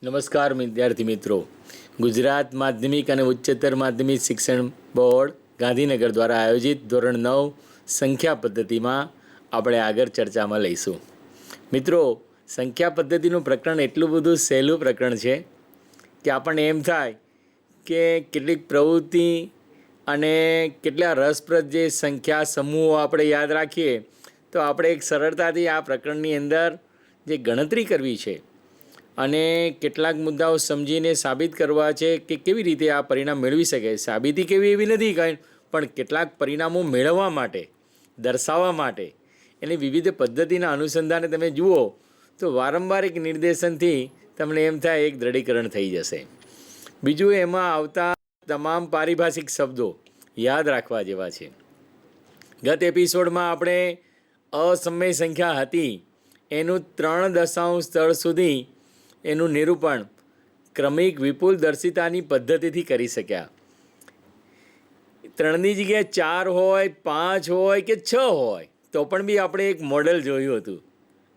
નમસ્કાર વિદ્યાર્થી મિત્રો. ગુજરાત માધ્યમિક અને ઉચ્ચતર માધ્યમિક શિક્ષણ બોર્ડ ગાંધીનગર દ્વારા આયોજિત ધોરણ 9 સંખ્યા પદ્ધતિમાં આપણે આગળ ચર્ચામાં લઈશું. મિત્રો, સંખ્યા પદ્ધતિનું પ્રકરણ એટલું બધું સહેલું પ્રકરણ છે કે આપણને એમ થાય કે કેટલીક પ્રવૃત્તિ અને કેટલા રસપ્રદ જે સંખ્યા સમૂહો આપણે યાદ રાખીએ તો આપણે એક સરળતાથી આ પ્રકરણની અંદર જે ગણતરી કરવી છે અને કેટલાક મુદ્દાઓ સમજીને સાબિત કરવા છે કે કેવી રીતે આ પરિણામ મેળવી શકે. સાબિતી કેવી એવી નથી કાંઈ, પણ કેટલાક પરિણામો મેળવવા માટે, દર્શાવવા માટે એની વિવિધ પદ્ધતિના અનુસંધાને તમે જુઓ તો વારંવાર એક નિર્દેશનથી તમને એમ થાય એક દ્રઢીકરણ થઈ જશે. બીજું, એમાં આવતા તમામ પારિભાષિક શબ્દો યાદ રાખવા જેવા છે. ગત એપિસોડમાં આપણે અસમય સંખ્યા હતી એનું 3 દશાંશ સ્થળ સુધી એનું નિરૂપણ ક્રમિક વિપુલ દર્શિતાની પદ્ધતિથી કરી શક્યા. 3ની જગ્યાએ 4 હોય, 5 હોય કે 6 હોય તો પણ બી આપણે એક મોડલ જોયું હતું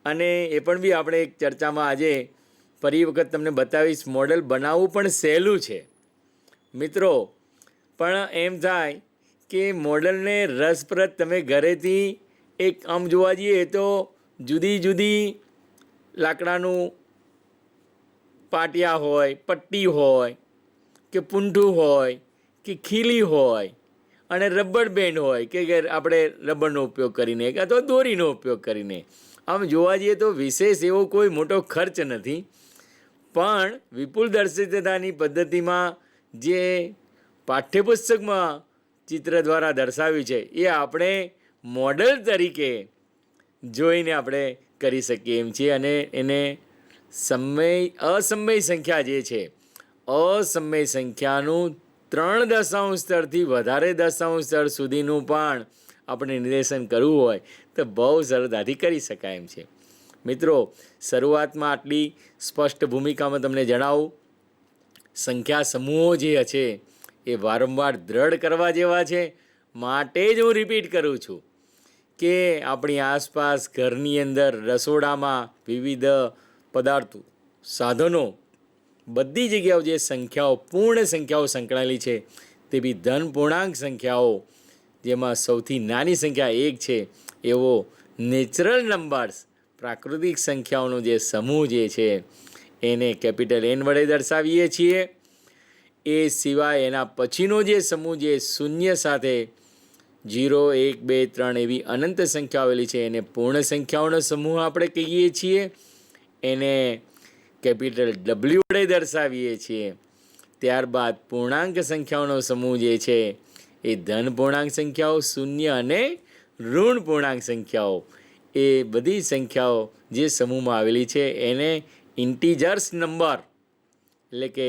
અને એ પણ બી આપણે એક ચર્ચામાં આજે ફરી વખત તમને બતાવીશ. મોડલ બનાવવું પણ સહેલું છે મિત્રો, પણ એમ થાય કે મોડલને રસપ્રદ તમે ઘરેથી એક આમ જોવા જઈએ તો જુદી જુદી લાકડાનું પાટિયા હોય, પટ્ટી હોય કે પૂંઠું હોય કે ખીલી હોય અને રબર બેન્ડ હોય કે આપણે રબરનો ઉપયોગ કરીને અથવા દોરીનો ઉપયોગ કરીને, આમ જોવા જઈએ તો વિશેષ એવો કોઈ મોટો ખર્ચ નથી. પણ વિપુલ દર્શિતતાની પદ્ધતિમાં જે પાઠ્યપુસ્તકમાં ચિત્ર દ્વારા દર્શાવ્યું છે એ આપણે મોડલ તરીકે જોઈને આપણે કરી શકીએ એમ છીએ. અને એને અસમય સંખ્યા જે છે, અસમય સંખ્યાનું 3 દશાંશ સ્થળથી વધારે દશાંશ સ્થળ સુધીનું પણ આપણે નિર્દેશન કરવું હોય તો બહુ સરળતાથી કરી શકાય એમ છે. મિત્રો, શરૂઆતમાં આટલી સ્પષ્ટ ભૂમિકામાં તમને જણાવું, સંખ્યા સમૂહો જે છે એ વારંવાર દ્રઢ કરવા જેવા છે. માટે જ હું રિપીટ કરું છું કે આપણી આસપાસ, ઘરની અંદર, રસોડામાં વિવિધ પદાર્થો, સાધનો, બધી જગ્યાઓ જે સંખ્યાઓ, પૂર્ણ સંખ્યાઓ સંકળાયેલી છે તે બી ધન પૂર્ણાંક સંખ્યાઓ, જેમાં સૌથી નાની સંખ્યા 1 છે એવો નેચરલ નંબર્સ, પ્રાકૃતિક સંખ્યાઓનો જે સમૂહ જે છે એને કેપિટલ N વડે દર્શાવીએ છીએ. એ સિવાય એના પછીનો જે સમૂહ જે શૂન્ય સાથે 0, 1, 2, 3 એવી અનંત સંખ્યાઓ આવેલી છે એને પૂર્ણ સંખ્યાઓનો સમૂહ આપણે કહીએ છીએ. એને કેપિટલ W વડે દર્શાવીએ છીએ. ત્યારબાદ પૂર્ણાંક સંખ્યાઓનો સમૂહ જે છે એ ધન પૂર્ણાંક સંખ્યાઓ, શૂન્ય અને ઋણ પૂર્ણાંક સંખ્યાઓ, એ બધી સંખ્યાઓ જે સમૂહમાં આવેલી છે એને ઇન્ટીજર્સ નંબર એટલે કે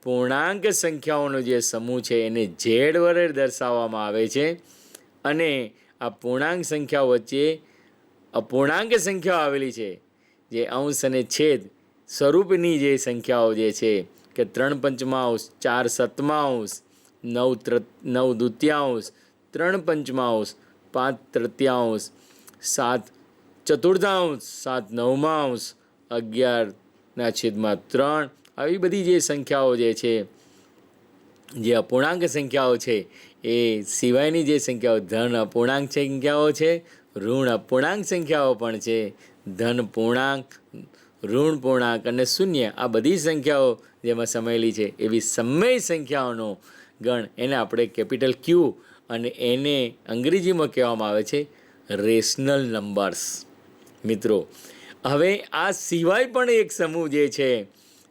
પૂર્ણાંક સંખ્યાઓનો જે સમૂહ છે એને Z વડે દર્શાવવામાં આવે છે. અને આ પૂર્ણાંક સંખ્યાઓ વચ્ચે અપૂર્ણાંક સંખ્યાઓ આવેલી છે, જે અંશ અને છેદ સ્વરૂપની જે સંખ્યાઓ જે છે કે 3 પંચમાંશ, 4 સપ્તમાંશ, 9 દૂત્યાંશ, 3 પંચમાંશ, 5 તૃતીયાંશ, 7 ચતુર્થાંશ, 7 નવમાંશ, 11/3, આવી બધી જે સંખ્યાઓ જે છે, જે અપૂર્ણાંક સંખ્યાઓ છે એ સિવાયની જે સંખ્યાઓ ધન અપૂર્ણાંક સંખ્યાઓ છે, ઋણ અપૂર્ણાંક સંખ્યાઓ પણ છે. ધન પૂર્ણાંક, ઋણ પૂર્ણાંક અને શૂન્ય, આ બધી સંખ્યાઓ જેમાં સમાયેલી છે એવી સમય સંખ્યાઓનો ગણ, એને આપણે કેપિટલ Q, અને એને અંગ્રેજીમાં કહેવામાં આવે છે રેશનલ નંબર્સ. મિત્રો, હવે આ સિવાય પણ એક સમૂહ જે છે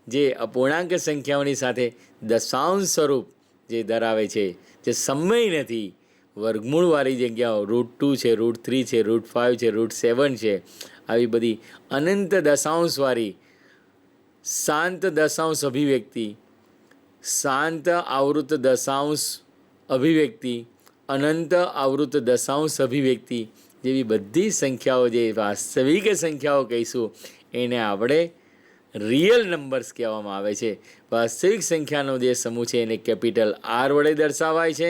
જે અપૂર્ણાંક સંખ્યાઓની સાથે દશાંશ સ્વરૂપ જે ધરાવે છે, જે સમય નથી, વર્ગમૂળવાળી જગ્યાઓ, √2 છે, √3 છે, √5 છે, √7 છે, આવી બધી અનંત દશાંશવાળી શાંત દશાંશ અભિવ્યક્તિ, શાંત આવૃત દશાંશ અભિવ્યક્તિ, અનંત આવૃત દશાંશ અભિવ્યક્તિ જેવી બધી સંખ્યાઓ, જે વાસ્તવિક સંખ્યાઓ કહીશું એને આપણે રિયલ નંબર્સ કહેવામાં આવે છે. વાસ્તવિક સંખ્યાનો જે સમૂહ છે એને કેપિટલ R વડે દર્શાવાય છે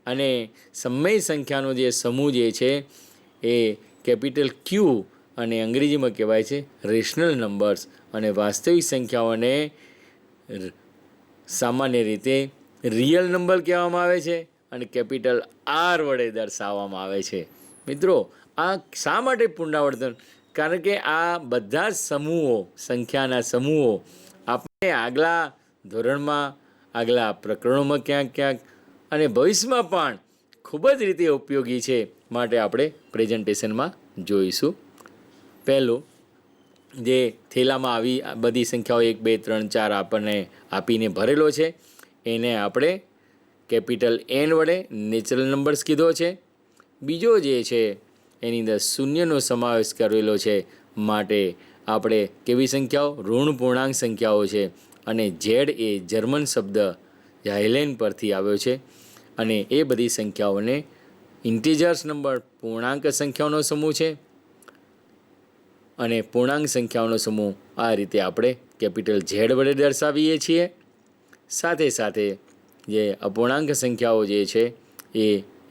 અને સમય સંખ્યાનો જે સમૂહ જે છે એ કેપિટલ Q અને અંગ્રેજીમાં કહેવાય છે રેશનલ નંબર્સ. અને વાસ્તવિક સંખ્યાઓને સામાન્ય રીતે રિયલ નંબર કહેવામાં આવે છે અને કેપિટલ આર વડે દર્શાવવામાં આવે છે. મિત્રો, આ શા માટે પુનરાવર્તન? કારણ કે આ બધા જ સમૂહો, સંખ્યાના સમૂહો આપણે આગલા ધોરણમાં, આગલા પ્રકરણોમાં ક્યાંક અને ભવિષ્યમાં પણ ખૂબ જ રીતે ઉપયોગી છે. માટે આપણે પ્રેઝન્ટેશનમાં જોઈશું. પહેલું, જે થેલામાં આવી બધી સંખ્યાઓ 1, 2, 3, 4 આપણને આપીને ભરેલો છે, એને આપણે કેપિટલ એન વડે નેચરલ નંબર્સ કીધો છે. બીજો જે છે એની અંદર શૂન્યનો સમાવેશ કરેલો છે, માટે આપણે કેવી સંખ્યાઓ? ઋણ પૂર્ણાંક સંખ્યાઓ છે. અને ઝેડ એ જર્મન શબ્દ ઝાયલેન પરથી આવ્યો છે. અને એ બધી સંખ્યાઓને ઇન્ટીજર્સ નંબર, પૂર્ણાંક સંખ્યાઓનો સમૂહ છે. અને પૂર્ણાંક સંખ્યાઓનો સમૂહ આ રીતે આપણે કેપિટલ ઝેડ વડે દર્શાવીએ છીએ. સાથે સાથે જે અપૂર્ણાંક સંખ્યાઓ જે છે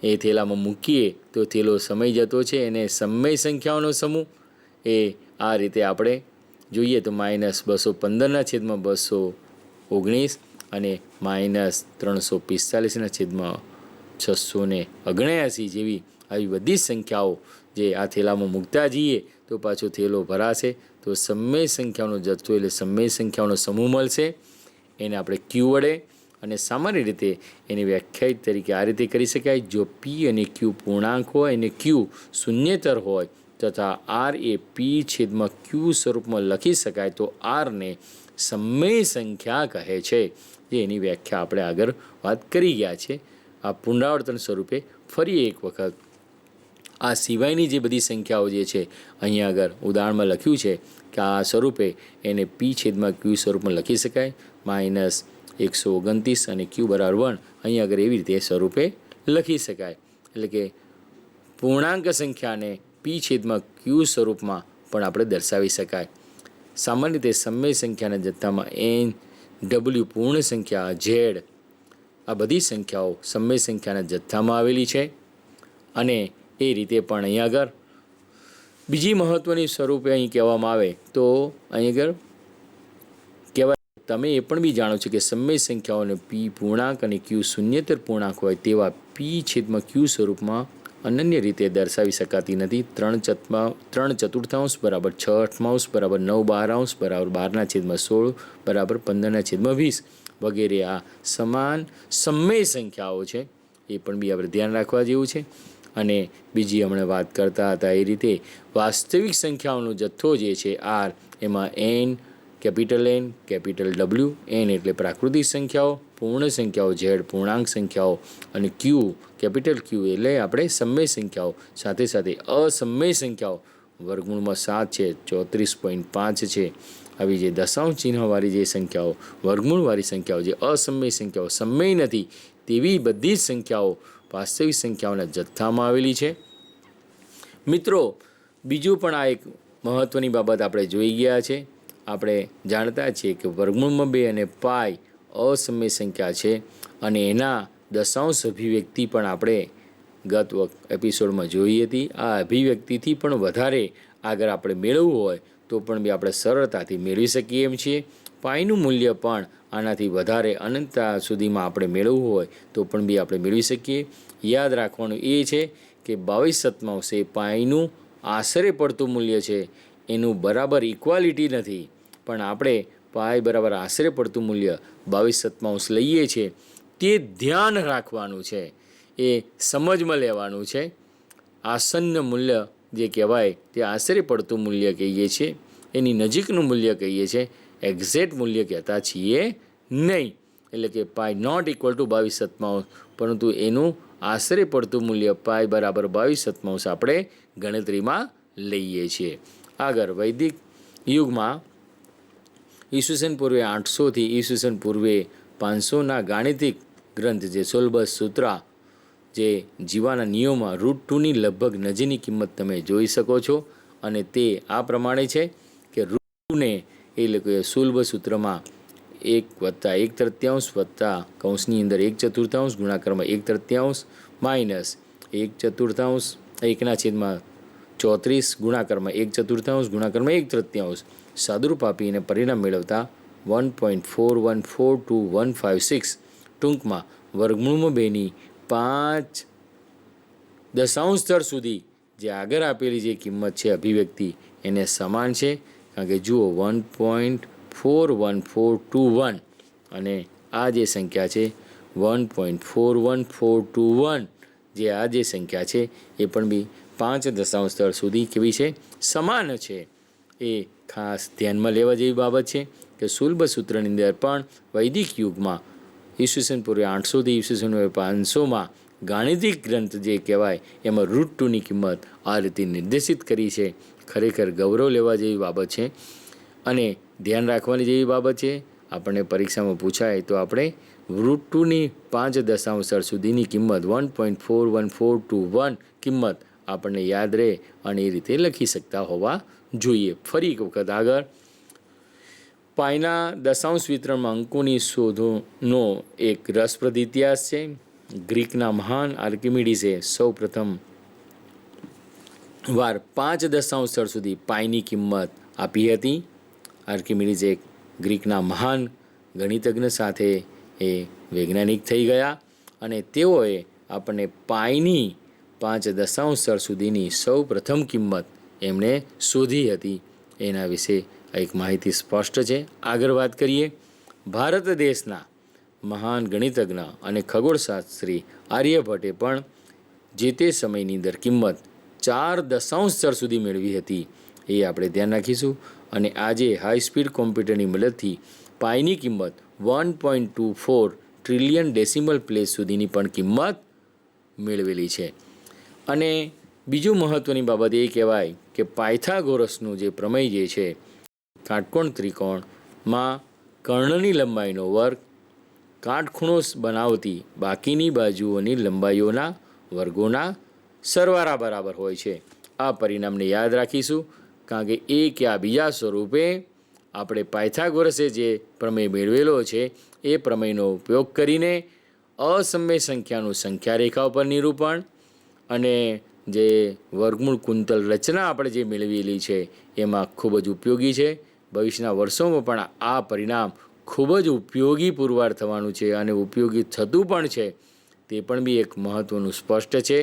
એ થેલામાં મૂકીએ તો થેલો સમય જતો છે, એને સમય સંખ્યાઓનો સમૂહ એ આ રીતે આપણે જોઈએ તો -215/219 અને -345/679 જેવી આવી બધી સંખ્યાઓ જે આ થેલામાં મૂકતા જઈએ તો પાછો થેલો ભરાશે, તો સમય સંખ્યાઓનો જથ્થો એટલે સમય સંખ્યાઓનો સમૂહ મળશે. એને આપણે ક્યુ વડે, અને સામાન્ય રીતે એની વ્યાખ્યાયિત તરીકે આ રીતે કરી શકાય: જો પી અને ક્યુ પૂર્ણાંક હોય અને ક્યુ શૂન્યેતર હોય તથા આર એ P/Q સ્વરૂપમાં લખી શકાય તો આરને સમય સંખ્યા કહે છે. જે એની વ્યાખ્યા આપણે આગળ વાત કરી ગયા છે. આ પુનરાવર્તન સ્વરૂપે ફરી એક વખત આ સિવાયની જે બધી સંખ્યાઓ જે છે અહીંયા આગળ ઉદાહરણમાં લખ્યું છે કે આ સ્વરૂપે એને P/Q સ્વરૂપમાં લખી શકાય. -129 અને Q = 1 અહીંયા આગળ એવી રીતે સ્વરૂપે લખી શકાય. એટલે કે પૂર્ણાંક સંખ્યાને P/Q સ્વરૂપમાં પણ આપણે દર્શાવી શકાય. સામાન્ય રીતે સમય સંખ્યાના જથ્થામાં N, W પૂર્ણ સંખ્યા, Z આ બધી સંખ્યાઓ સમય સંખ્યાના જથ્થામાં આવેલી છે. અને એ રીતે પણ અહીં આગળ બીજી મહત્ત્વની સ્વરૂપે અહીં કહેવામાં આવે તો અહીં આગળ કહેવાય, તમે એ પણ બી જાણો છો કે સમય સંખ્યાઓને P પૂર્ણાંક અને Q શૂન્યેતર પૂર્ણાંક હોય તેવા P/Q સ્વરૂપમાં અનન્ય રીતે દર્શાવી શકાતી નથી. 3/4 = 6/8 = 9/12 = 12/16 = 15/20 વગેરે આ સમાન સમય સંખ્યાઓ છે. એ પણ બી આપણે ધ્યાન રાખવા જેવું છે. અને બીજી હમણાં વાત કરતા હતા એ રીતે વાસ્તવિક સંખ્યાઓનો જથ્થો જે છે આર, એમાં N, capital N, capital W, N એટલે પ્રાકૃતિક સંખ્યાઓ, પૂર્ણ સંખ્યાઓ Z પૂર્ણાંક સંખ્યાઓ, અને Q, કેપિટલ Q એટલે આપણે સમય સંખ્યાઓ, સાથે સાથે અસમય સંખ્યાઓ વર્ગમૂળમાં 7 છે, 34.5 છે, આવી જે દશાંશ ચિહ્નવાળી જે સંખ્યાઓ, વર્ગમૂળવાળી સંખ્યાઓ, જે અસમય સંખ્યાઓ, સમય નથી તેવી બધી જ સંખ્યાઓ વાસ્તવિક સંખ્યાઓના જથ્થામાં આવેલી છે. મિત્રો, બીજું પણ આ એક મહત્ત્વની બાબત આપણે જોઈ ગયા છે. આપણે જાણતા છીએ કે વર્ગમૂળમાં 2 અને પાઈ અસમય સંખ્યા છે, અને એના દશાંશ અભિવ્યક્તિ પણ આપણે ગત એપિસોડમાં જોઈ હતી. આ અભિવ્યક્તિથી પણ વધારે આગળ આપણે મેળવવું હોય તો પણ બી આપણે સરળતાથી મેળવી શકીએ એમ છીએ. પાઈનું મૂલ્ય પણ આનાથી વધારે અનંતતા સુધીમાં આપણે મેળવવું હોય તો પણ બી આપણે મેળવી શકીએ. યાદ રાખવાનું એ છે કે 22/7 એ પાઈનું આશરે પડતું મૂલ્ય છે, એનું બરાબર ઇક્વાલિટી નથી, પણ આપણે પાઈ બરાબર આશરે પડતું મૂલ્ય 22/7 લઈએ છીએ તે ધ્યાન રાખવાનું છે, એ સમજમાં લેવાનું છે. આસન્ન મૂલ્ય જે કહેવાય તે આશરે પડતું મૂલ્ય કહીએ છીએ, એની નજીકનું મૂલ્ય કહીએ છીએ, એક્ઝેક્ટ મૂલ્ય કહેતા છીએ નહીં. એટલે કે પાઈ નોટ ઇક્વલ ટુ 22/7, પરંતુ એનું આશરે પડતું મૂલ્ય પાઈ બરાબર 22/7 આપણે ગણતરીમાં લઈએ છીએ. આગળ વૈદિક યુગમાં ઈસવીસન પૂર્વે 800થી ઈસવીસન પૂર્વે 500ના ગાણિતિક ગ્રંથ જે સોલબસ સૂત્રા, જે જીવાના નિયમમાં √2ની લગભગ નજીની કિંમત તમે જોઈ શકો છો. અને તે આ પ્રમાણે છે કે √2ને એટલે કે સુલભ સૂત્રમાં 1+1/3 વત્તા કૌંસની અંદર 1/4 ગુણાકારમાં 1/3 માઇનસ 1/4 1/34 ગુણાકારમાં 1/4 ગુણાકારમાં 1/3 સાદુરૂપ આપીને પરિણામ મેળવતા 1.4142 ટૂંકમાં વર્ગમૂળમાં 2ની 5 દશાંશ સ્થળ સુધી જે આગળ આપેલી જે કિંમત છે અભિવ્યક્તિ એને સમાન છે. કારણ કે જુઓ 1.41421 અને આ જે સંખ્યા છે 1.41421 જે આ જે સંખ્યા છે એ પણ બી 5 દશાંશ સ્થળ સુધી કેવી છે? સમાન છે. એ ખાસ ધ્યાનમાં લેવા જેવી બાબત છે કે શુલ્બ સૂત્રની અંદર પણ વૈદિક યુગમાં ઈસવીસન પૂર્વે 800થી ઈસવીસન પૂર્વે 500માં ગાણિતિક ગ્રંથ જે કહેવાય એમાં √2ની કિંમત આ રીતે નિર્દેશિત કરી છે. ખરેખર ગૌરવ લેવા જેવી બાબત છે અને ધ્યાન રાખવાની જેવી બાબત છે. આપણને પરીક્ષામાં પૂછાય તો આપણે √2ની 5 દશાંશ સ્થળ સુધીની કિંમત 1.41421 કિંમત આપણને યાદ રહે અને એ રીતે લખી શકતા હોવા જોઈએ. ફરી એક વખત આગળ પાઈના દશાંશ વિતરણમાં અંકોની શોધનો એક રસપ્રદ ઇતિહાસ છે. ગ્રીકના મહાન આર્કિમિડીઝે સૌ પ્રથમ વાર 5 દશાંશ સ્થળ સુધી પાઈની કિંમત આપી હતી. આર્કિમિડીઝ એક ગ્રીકના મહાન ગણિતજ્ઞ સાથે એ વૈજ્ઞાનિક થઈ ગયા અને તેઓએ આપણને પાઈની 5 દશાંશ સ્થળ સુધીની સૌ પ્રથમ કિંમત એમણે શોધી હતી. એના વિશે એક માહિતી સ્પષ્ટ છે. આગળ વાત કરીએ. ભારત દેશના મહાન ગણિતજ્ઞ અને ખગોળશાસ્ત્રી આર્યભટ્ટે પણ જે તે સમયની અંદર કિંમત 4 દશાંશ સ્થળ સુધી મેળવી હતી. એ આપણે ધ્યાન રાખીશું. અને આજે હાઈ સ્પીડ કોમ્પ્યુટરની મદદથી પાઈની કિંમત 1.24 ટ્રિલિયન ડેસિમલ પ્લેસ સુધીની પણ કિંમત મેળવેલી છે. અને બીજું મહત્ત્વની બાબત એ કહેવાય કે પાયથાગોરસનું જે પ્રમેય જે છે કાટકોણ ત્રિકોણમાં કર્ણની લંબાઈનો વર્ગ કાટખૂણો બનાવતી બાકીની બાજુઓની લંબાઈઓના વર્ગોના સરવાળા બરાબર હોય છે. આ પરિણામને યાદ રાખીશું કારણ કે એ કે આ બીજા સ્વરૂપે આપણે પાયથાગોરસે જે પ્રમેય મેળવેલો છે એ પ્રમેયનો ઉપયોગ કરીને અસમય સંખ્યાનું સંખ્યા રેખા ઉપર નિરૂપણ અને જે વર્ગમૂળ કુંતલ રચના આપણે જે મેળવેલી છે એમાં ખૂબ જ ઉપયોગી છે. ભવિષ્યના વર્ષોમાં પણ આ પરિણામ ખૂબ જ ઉપયોગી પુરવાર થવાનું છે અને ઉપયોગી થતું પણ છે. તે પણ બી એક મહત્ત્વનું સ્પષ્ટ છે.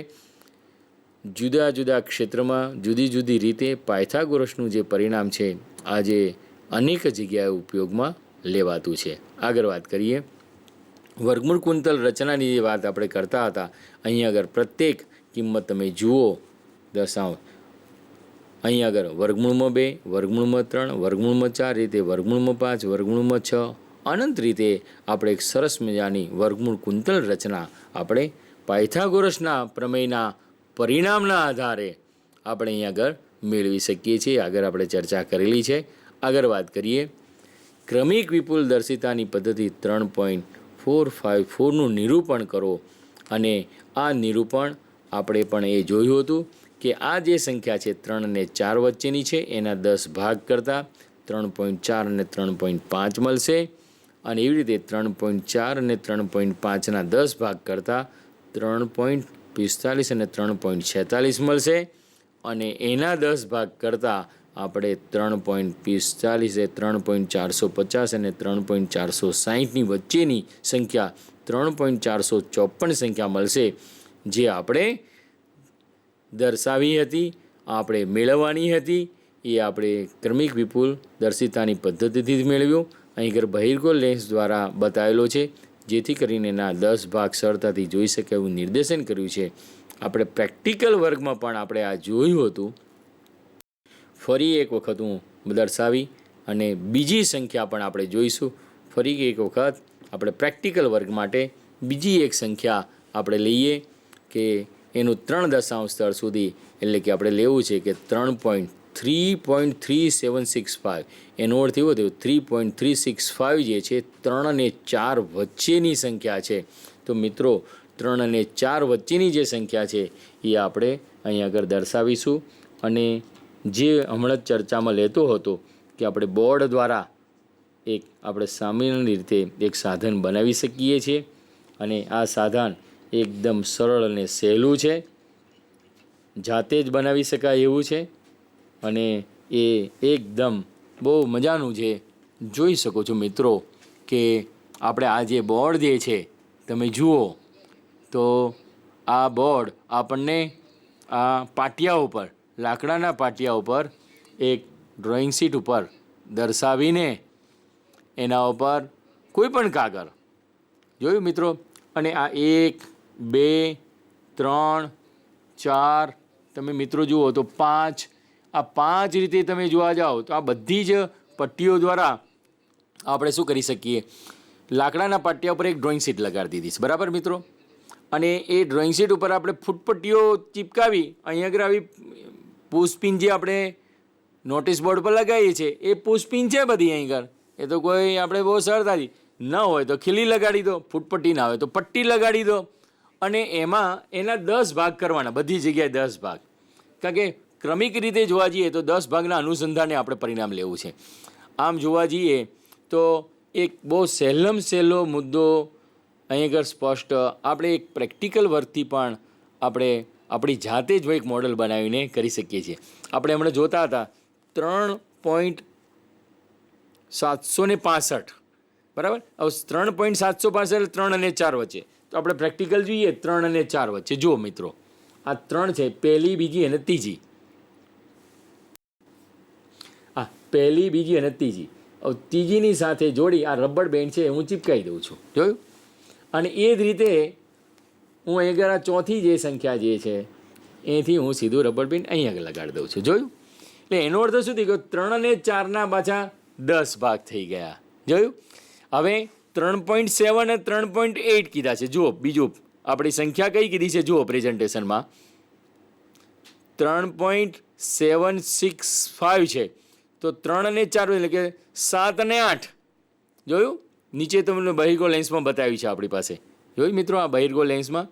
જુદા જુદા ક્ષેત્રમાં જુદી જુદી રીતે પાયથાગોરસનું જે પરિણામ છે આજે અનેક જગ્યાએ ઉપયોગમાં લેવાતું છે. આગળ વાત કરીએ. વર્ગમૂળ કુંતલ રચનાની જે વાત આપણે કરતા હતા અહીં આગળ પ્રત્યેક કિંમત તમે જુઓ દશાંશ અહીં આગળ વર્ગમૂળમાં 2 વર્ગમૂળમાં 3 વર્ગમૂળમાં 4 રીતે વર્ગમૂળમાં 5 વર્ગમૂળમાં 6 અનંત રીતે આપણે એક સરસ મજાની વર્ગમૂળ કુંતલ રચના આપણે પાયથાગોરસના પ્રમેયના પરિણામના આધારે આપણે અહીં આગળ મેળવી શકીએ છીએ. આગળ આપણે ચર્ચા કરેલી છે. આગળ વાત કરીએ. ક્રમિક વિપુલ દર્શિતાની પદ્ધતિ 3.454નું નિરૂપણ કરો. અને આ નિરૂપણ આપણે પણ એ જોયું હતું કે આ જે સંખ્યા છે 3 અને 4 વચ્ચેની છે એના 10 ભાગ કરતાં 3.4 અને 3.5 મળશે. અને એવી રીતે 3.4 અને 3.5ના 10 ભાગ કરતાં 3.45 અને 3.46 મળશે. અને એના 10 ભાગ કરતાં આપણે 3.45 એ 3.450 અને 3.460ની વચ્ચેની સંખ્યા 3.454 સંખ્યા મળશે જે આપણે દર્શાવી હતી આપણે મેળવવાની હતી. એ આપણે ક્રમિક વિપુલ દર્શિતાની પદ્ધતિથી જ મેળવ્યું. અહીં આગળ બહિર્ગોળ લેન્સ દ્વારા બતાવેલો છે જેથી કરીને એના 10 ભાગ સરળતાથી જોઈ શકે એવું નિર્દેશન કર્યું છે. આપણે પ્રેક્ટિકલ વર્ગમાં પણ આપણે આ જોયું હતું. ફરી એક વખત હું દર્શાવી અને બીજી સંખ્યા પણ આપણે જોઈશું. ફરી એક વખત આપણે પ્રેક્ટિકલ વર્ગ માટે બીજી એક સંખ્યા આપણે લઈએ કે એનું 3 દશાંશ સ્થળ સુધી એટલે કે આપણે લેવું છે કે 3.3765 એનો અર્થ એવો થયો 3.365 જે છે 3 અને 4 વચ્ચેની સંખ્યા છે. તો મિત્રો 3 અને 4 વચ્ચેની જે સંખ્યા છે એ આપણે અહીં આગળ દર્શાવીશું. અને જે હમણાં જ ચર્ચામાં લેતો હતો કે આપણે બોર્ડ દ્વારા એક આપણે સામાન્ય રીતે એક સાધન બનાવી શકીએ છીએ અને આ સાધન એકદમ સરળ અને સહેલું છે, જાતે જ બનાવી શકાય એવું છે અને એ એકદમ બહુ મજાનું છે. જોઈ શકો છો મિત્રો કે આપણે આ જે બોર્ડ જે છે તમે જુઓ તો આ બોર્ડ આપણને આ પાટિયા ઉપર, લાકડાના પાટિયા ઉપર એક ડ્રોઈંગ શીટ ઉપર દર્શાવીને એના ઉપર કોઈ પણ કાગળ, જોયું મિત્રો, અને આ 1 2 3 4 તમે મિત્રો જુઓ તો 5, આ 5 રીતે તમે જોવા જાઓ તો આ બધી જ પટ્ટીઓ દ્વારા આપણે શું કરી શકીએ, લાકડાના પાટિયા ઉપર એક ડ્રોઈંગ શીટ લગાડી દીધી છે, બરાબર મિત્રો. અને એ ડ્રોઈંગ શીટ ઉપર આપણે ફૂટપટ્ટીઓ ચીપકાવી, અહીં આગળ આવી પુશપિન જે આપણે નોટિસ બોર્ડ પર લગાવીએ છીએ એ પુશપિન છે બધી અહીં આગળ, એ તો કોઈ આપણે બહુ સરળતાથી ન હોય તો ખીલી લગાડી દો, ફૂટપટ્ટી ના હોય તો પટ્ટી લગાડી દો, અને એમાં એના 10 ભાગ કરવાના, બધી જગ્યાએ 10 ભાગ, કારણ કે ક્રમિક રીતે જોવા જઈએ તો 10 ભાગના અનુસંધાને આપણે પરિણામ લેવું છે. આમ જોવા જઈએ તો એક બહુ સહેલો મુદ્દો અહીં આગળ સ્પષ્ટ આપણે એક પ્રેક્ટિકલ વર્કથી પણ આપણે આપણી જાતે જ એક મોડલ બનાવીને કરી શકીએ છીએ. આપણે હમણાં જોતા હતા 3.765, બરાબર. હવે 3.765 એટલે 3 અને 4 વચ્ચે, તો આપણે પ્રેક્ટિકલ જોઈએ 3 અને 4 વચ્ચે. જુઓ મિત્રો, આ 3 છે, પહેલી, બીજી અને ત્રીજી. આ પહેલી, બીજી અને ત્રીજી. હવે ત્રીજીની સાથે જોડી આ રબર બેન્ડ છે હું ચીપકાવી દઉં છું, જોયું. અને એ જ રીતે હું અહીં આગળ આ ચોથી જે સંખ્યા જે છે એથી હું સીધું રબર બેન્ડ અહીં આગળ લગાડી દઉં છું, જોયું. એટલે એનો અર્થ શું થઈ ગયો, 3 અને 4ના પાછા 10 ભાગ થઈ ગયા, જોયું. હવે 3.7 અને 3.8 કીધા છે. જુઓ બીજું આપણી સંખ્યા કઈ કીધી છે, જુઓ પ્રેઝન્ટેશનમાં 3.765 છે, તો 3 અને 4 એટલે કે 7 અને 8, જોયું. નીચે તમને બહિર્ગો લેન્સમાં બતાવ્યું છે આપણી પાસે, જોયું મિત્રો. આ બહિર્ગો લેન્સમાં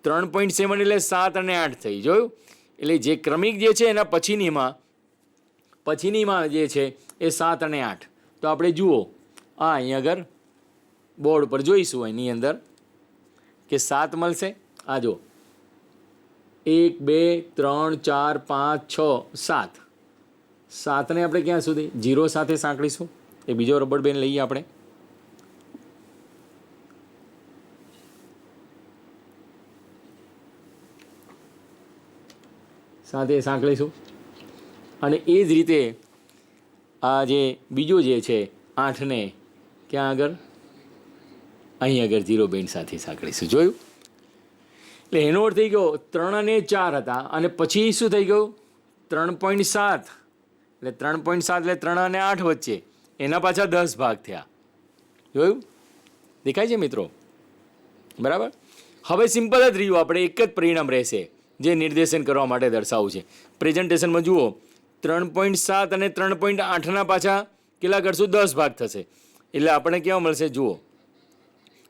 3.7 એટલે 7 અને 8 થઈ, જોયું. એટલે જે ક્રમિક જે છે એના પછીનીમાં જે છે એ 7 અને 8. તો આપણે જુઓ આ અહીં આગળ બોર્ડ પર જોઈશું, એની અંદર કે 7 મળશે. આ જો 1 2 3 4 5 6 7, 7ને આપણે ક્યાં સુધી 0 સાથે સાંકળીશું. એ બીજો રબર બેન્ડ લઈએ આપણે, સાથે સાંકળીશું. અને એ જ રીતે આ જે બીજો જે છે 8ને ક્યાં આગળ, અહીં આગળ 0 બેન્ડ સાથે સાંકળીશું, જોયું. એટલે એનો અર્થ થઈ ગયો 3 અને 4 હતા, અને પછી શું થઈ ગયું 3.7, એટલે 3.7 એટલે 3 અને 8 વચ્ચે એના પાછા 10 ભાગ થયા, જોયું. દેખાય છે મિત્રો, બરાબર. હવે સિમ્પલ જ રહ્યું, આપણે એક જ પરિણામ રહેશે જે નિર્દેશન કરવા માટે દર્શાવવું છે. પ્રેઝન્ટેશનમાં જુઓ 3.7 અને 3.8ના પાછા કેટલા કરશું, 10 ભાગ થશે. એટલે આપણે કેવા મળશે, જુઓ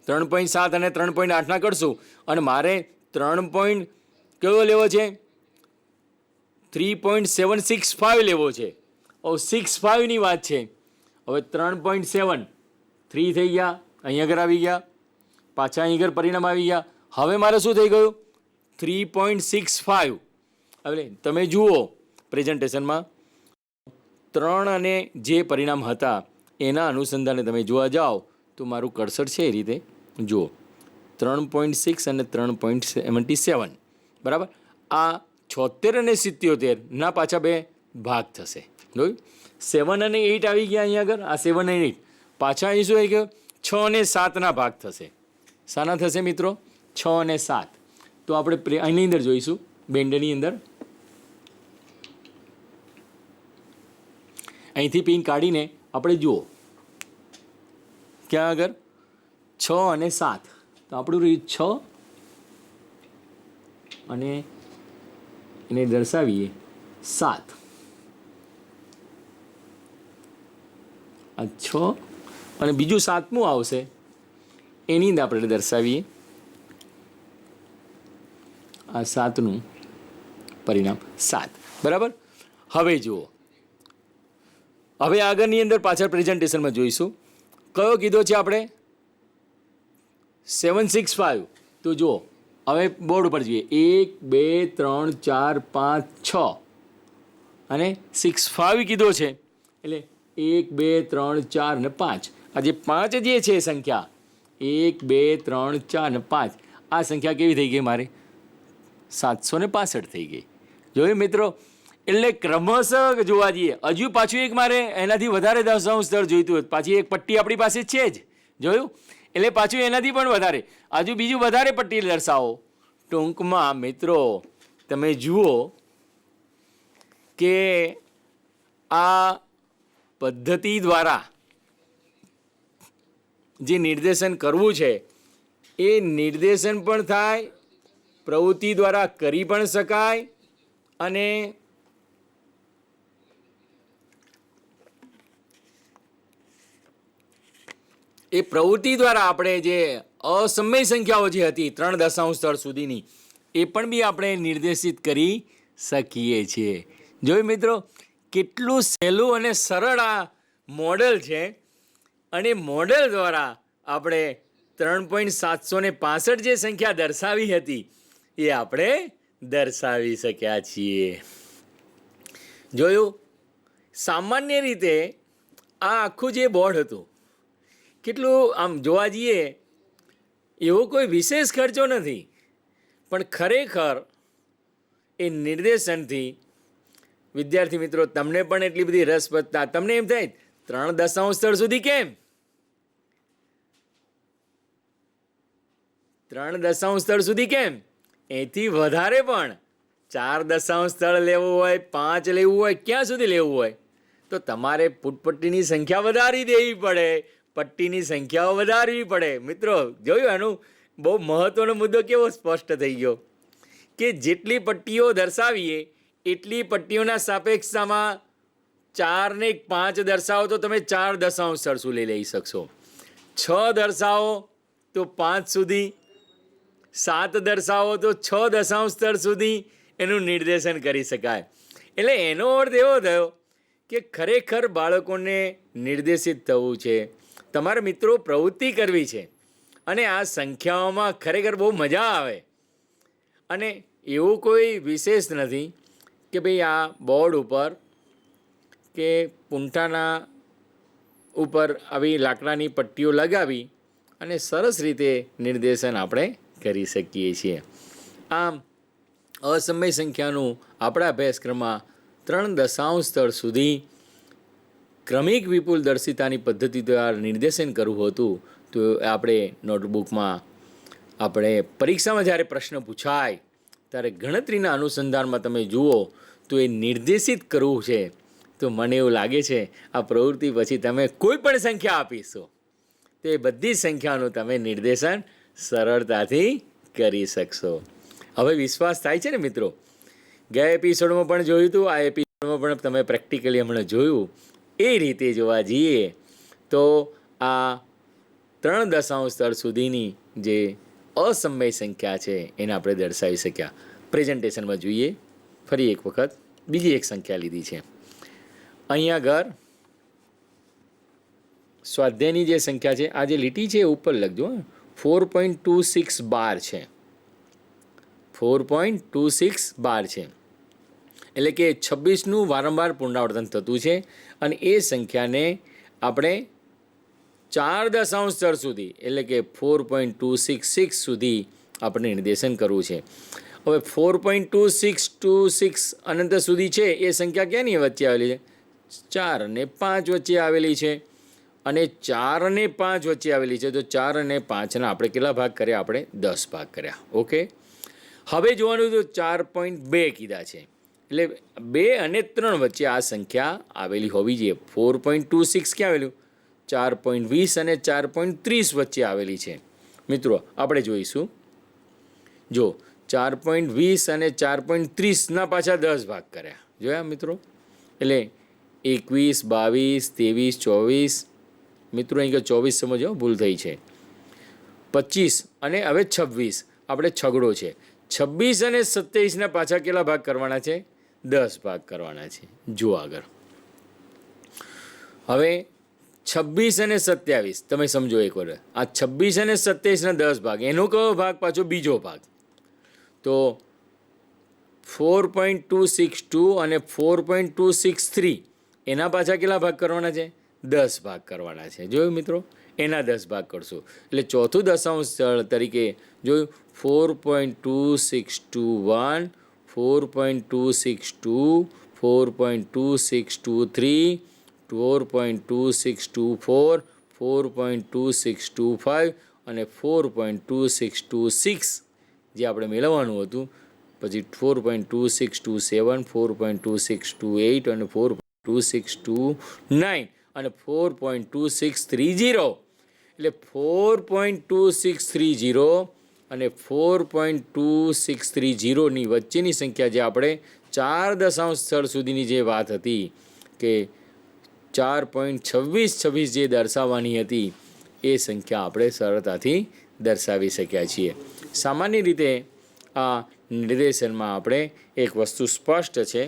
3.7 અને 3.8ના કરશું, અને મારે 3. કેવો લેવો છે, 3.765 લેવો છે. હવે 65ની વાત છે. હવે 3.7 3 થઈ ગયા, અહીં આગળ આવી ગયા, પાછા અહીં આગળ પરિણામ આવી ગયા. હવે મારે શું થઈ ગયું 3.65. હવે તમે જુઓ પ્રેઝન્ટેશનમાં 3 અને જે પરિણામ હતા એના અનુસંધાને તમે જોવા જાઓ તો મારું કર્સર છે એ રીતે જુઓ 3.6 અને 3.77, બરાબર. આ 76 અને 77ના પાછા 2 ભાગ થશે, જોયું. 7 અને 8 આવી ગયા અહીં આગળ, આ 7 અને 8 પાછા અહીં શું આવી ગયું 6 અને 7ના ભાગ થશે. શાના થશે મિત્રો, 6 અને 7. તો આપણે અહીંની અંદર જોઈશું બેન્ડની અંદર, અહીંથી પિન કાઢીને આપણે જુઓ ક્યાં આગળ 6 અને 7. તો આપણું રહ્યું 6 અને એને દર્શાવીએ 7. આ 6 અને બીજું 7મું આવશે એની અંદર આપણે દર્શાવીએ આ 7નું પરિણામ 7, બરાબર. હવે જુઓ, હવે આગળની અંદર પાછળ પ્રેઝન્ટેશનમાં જોઈશું કયો કીધો છે આપણે 765. તો જુઓ હવે બોર્ડ ઉપર જોઈએ 1 2 3 4 5 6 અને 65 કીધો છે. એટલે 1 2 3 4 ને 5. આ જે 5 જે છે સંખ્યા 1 2 3 4 ને 5, આ સંખ્યા કેવી થઈ ગઈ મારે? 765 થઈ ગઈ. જોયું મિત્રો? એટલે ક્રમશઃ જોવા જઈએ. હજુ પાછું એક મારે એનાથી વધારે દશાંશ સ્થળ જોઈતું હોય, પાછી એક પટ્ટી આપણી પાસે છે જ. જોયું? એટલે પાછું એનાથી પણ વધારે, હજુ બીજું વધારે પટ્ટી દર્શાવો. ટૂંકમાં મિત્રો તમે જુઓ કે આ પદ્ધતિ દ્વારા જે નિર્દેશન કરવું છે એ નિર્દેશન પણ થાય, પ્રવૃત્તિ દ્વારા કરી પણ શકાય, અને એ પ્રવૃત્તિ દ્વારા આપણે જે અસમય સંખ્યાઓ જે હતી 3 દશાંશ સ્થળ સુધીની, એ પણ બી આપણે નિર્દેશિત કરી શકીએ છીએ. જોયું મિત્રો? કેટલું સહેલું અને સરળ આ મોડેલ છે, અને મોડેલ દ્વારા આપણે 3.765 જે સંખ્યા દર્શાવી હતી એ આપણે દર્શાવી શક્યા છીએ. જોયું? સામાન્ય રીતે આ આખું જે બોર્ડ હતું, કેટલું આમ જોવા જઈએ એવો કોઈ વિશેષ ખર્ચો નથી, પણ ખરેખર એ નિર્દેશનથી વિદ્યાર્થી મિત્રો તમને પણ એટલી બધી રસપ્રદતા, તમને એમ થાય 3 દશાંશ સ્થળ સુધી કેમ? 3 દશાંશ સ્થળ સુધી કેમ? એથી વધારે પણ 4 દશાંશ સ્થળ લેવું હોય, 5 લેવું હોય, ક્યાં સુધી લેવું હોય, તો તમારે ફૂટપટ્ટીની સંખ્યા વધારી દેવી પડે, પટ્ટીની સંખ્યાઓ વધારવી પડે. મિત્રો જોયું? એનું બહુ મહત્વનો મુદ્દો કેવો સ્પષ્ટ થઈ ગયો કે જેટલી પટ્ટીઓ દર્શાવીએ એટલી પટ્ટીઓના સાપેક્ષમાં 4 ને 5 દર્શાવો તો તમે 4 દશાંશ સ્થળ સુધી લઈ શકશો, 6 દર્શાવો તો 5 સુધી, 7 દર્શાવો તો 6 દશાંશ સ્થળ સુધી એનું નિર્દેશન કરી શકાય. એટલે એનો અર્થ એવો થયો કે ખરેખર બાળકોને નિર્દેશિત થવું છે, તમારા મિત્રો પ્રવૃત્તિ કરવી છે, અને આ સંખ્યાઓમાં ખરેખર બહુ મજા આવે. અને એવું કોઈ વિશેષ નથી કે ભાઈ આ બોર્ડ ઉપર કે પૂંઠાના ઉપર આવી લાકડાની પટ્ટીઓ લગાવી અને સરસ રીતે નિર્દેશન આપણે કરી શકીએ છીએ. આમ અસમય સંખ્યાનું આપણા અભ્યાસક્રમમાં 3 દશાંશ સ્થળ સુધી ક્રમિક વિપુલ દર્શિતાની પદ્ધતિ દ્વારા નિર્દેશન કરવું હતું, તો આપણે નોટબુકમાં આપણે પરીક્ષામાં જ્યારે પ્રશ્ન પૂછાય ત્યારે ગણતરીના અનુસંધાનમાં તમે જુઓ તો એ નિર્દેશિત કરવું છે, તો મને એવું લાગે છે આ પ્રવૃત્તિ પછી તમે કોઈ પણ સંખ્યા આપીશો તો એ બધી સંખ્યાનું તમે નિર્દેશન સરળતાથી કરી શકશો. હવે વિશ્વાસ થાય છે ને મિત્રો? ગયા એપિસોડમાં પણ જોયું હતું, આ એપિસોડમાં પણ તમે પ્રેક્ટિકલી હમણાં જોયું. એ રીતે જોવા જઈએ તો આ 3 દશાંશ સ્થળ સુધીની જે અસમય સંખ્યા છે એને આપણે દર્શાવી શક્યા. પ્રેઝન્ટેશનમાં જોઈએ ફરી એક વખત બીજી એક સંખ્યા લીધી છે. અહીંયા આગળ સ્વાધ્યાયની જે સંખ્યા છે, આ જે લીટી છે એ ઉપર લખજો, 4.26 બાર છે, 4.26 બાર છે. એટલે કે 26નું વારંવાર પુનરાવર્તન થતું છે, અને એ સંખ્યાને આપણે 4 દશાંશ સ્થળ સુધી એટલે કે 4.266 સુધી આપણે નિર્દેશન કરવું છે. હવે 4.2626 અનંત સુધી છે એ સંખ્યા ક્યાંની વચ્ચે આવેલી છે? 4 અને 5 વચ્ચે આવેલી છે, અને 4 અને 5 વચ્ચે આવેલી છે. તો 4 અને 5ના આપણે કેટલા ભાગ કર્યા? આપણે 10 ભાગ કર્યા. ઓકે, હવે જોવાનું તો 4.2 કીધા છે, એટલે 2 અને 3 વચ્ચે આ સંખ્યા આવેલી હોવી જોઈએ. 4.26 ક્યાં આવેલું? 4.20 અને 4.30 વચ્ચે આવેલી છે. મિત્રો આપણે જોઈશું, જો 4.20 અને 4.30ના પાછા 10 ભાગ કર્યા, જોયા મિત્રો? એટલે 21, 22, 23, 24, મિત્રો અહીં 24 સમજો, ભૂલ થઈ છે, 25 અને હવે 26 આપણે છગડો છે. 26 અને 27ના પાછા કેટલા ભાગ કરવાના છે? 10 ભાગ કરવાના છે. જુઓ આગળ, હવે 26 અને 27 તમે સમજો એક વાર, આ 26 અને 27ના 10 ભાગ, એનો કયો ભાગ? પાછો બીજો ભાગ. તો 4.262 અને 4.263 એના પાછા કેટલા ભાગ કરવાના છે? 10 ભાગ કરવાના છે. જોયું મિત્રો? એના 10 ભાગ કરશું એટલે ચોથું દશાંશ સ્થળ તરીકે જોયું 4.2621, 4.2622, 4.2623, 4.2624, 4.2625 અને 4.2626 જે આપણે મેળવવાનું હતું. પછી 4.2627, 4.2628 અને 4.2629 અને 4.2630. એટલે 4.2630 અને 4.2630ની વચ્ચેની સંખ્યા જે આપણે 4 દશાંશ સ્થળ સુધીની જે વાત હતી કે 4.2626 જે દર્શાવવાની હતી એ સંખ્યા આપણે સરળતાથી દર્શાવી શક્યા છીએ. સામાન્ય રીતે આ નિર્દેશનમાં આપણે એક વસ્તુ સ્પષ્ટ છે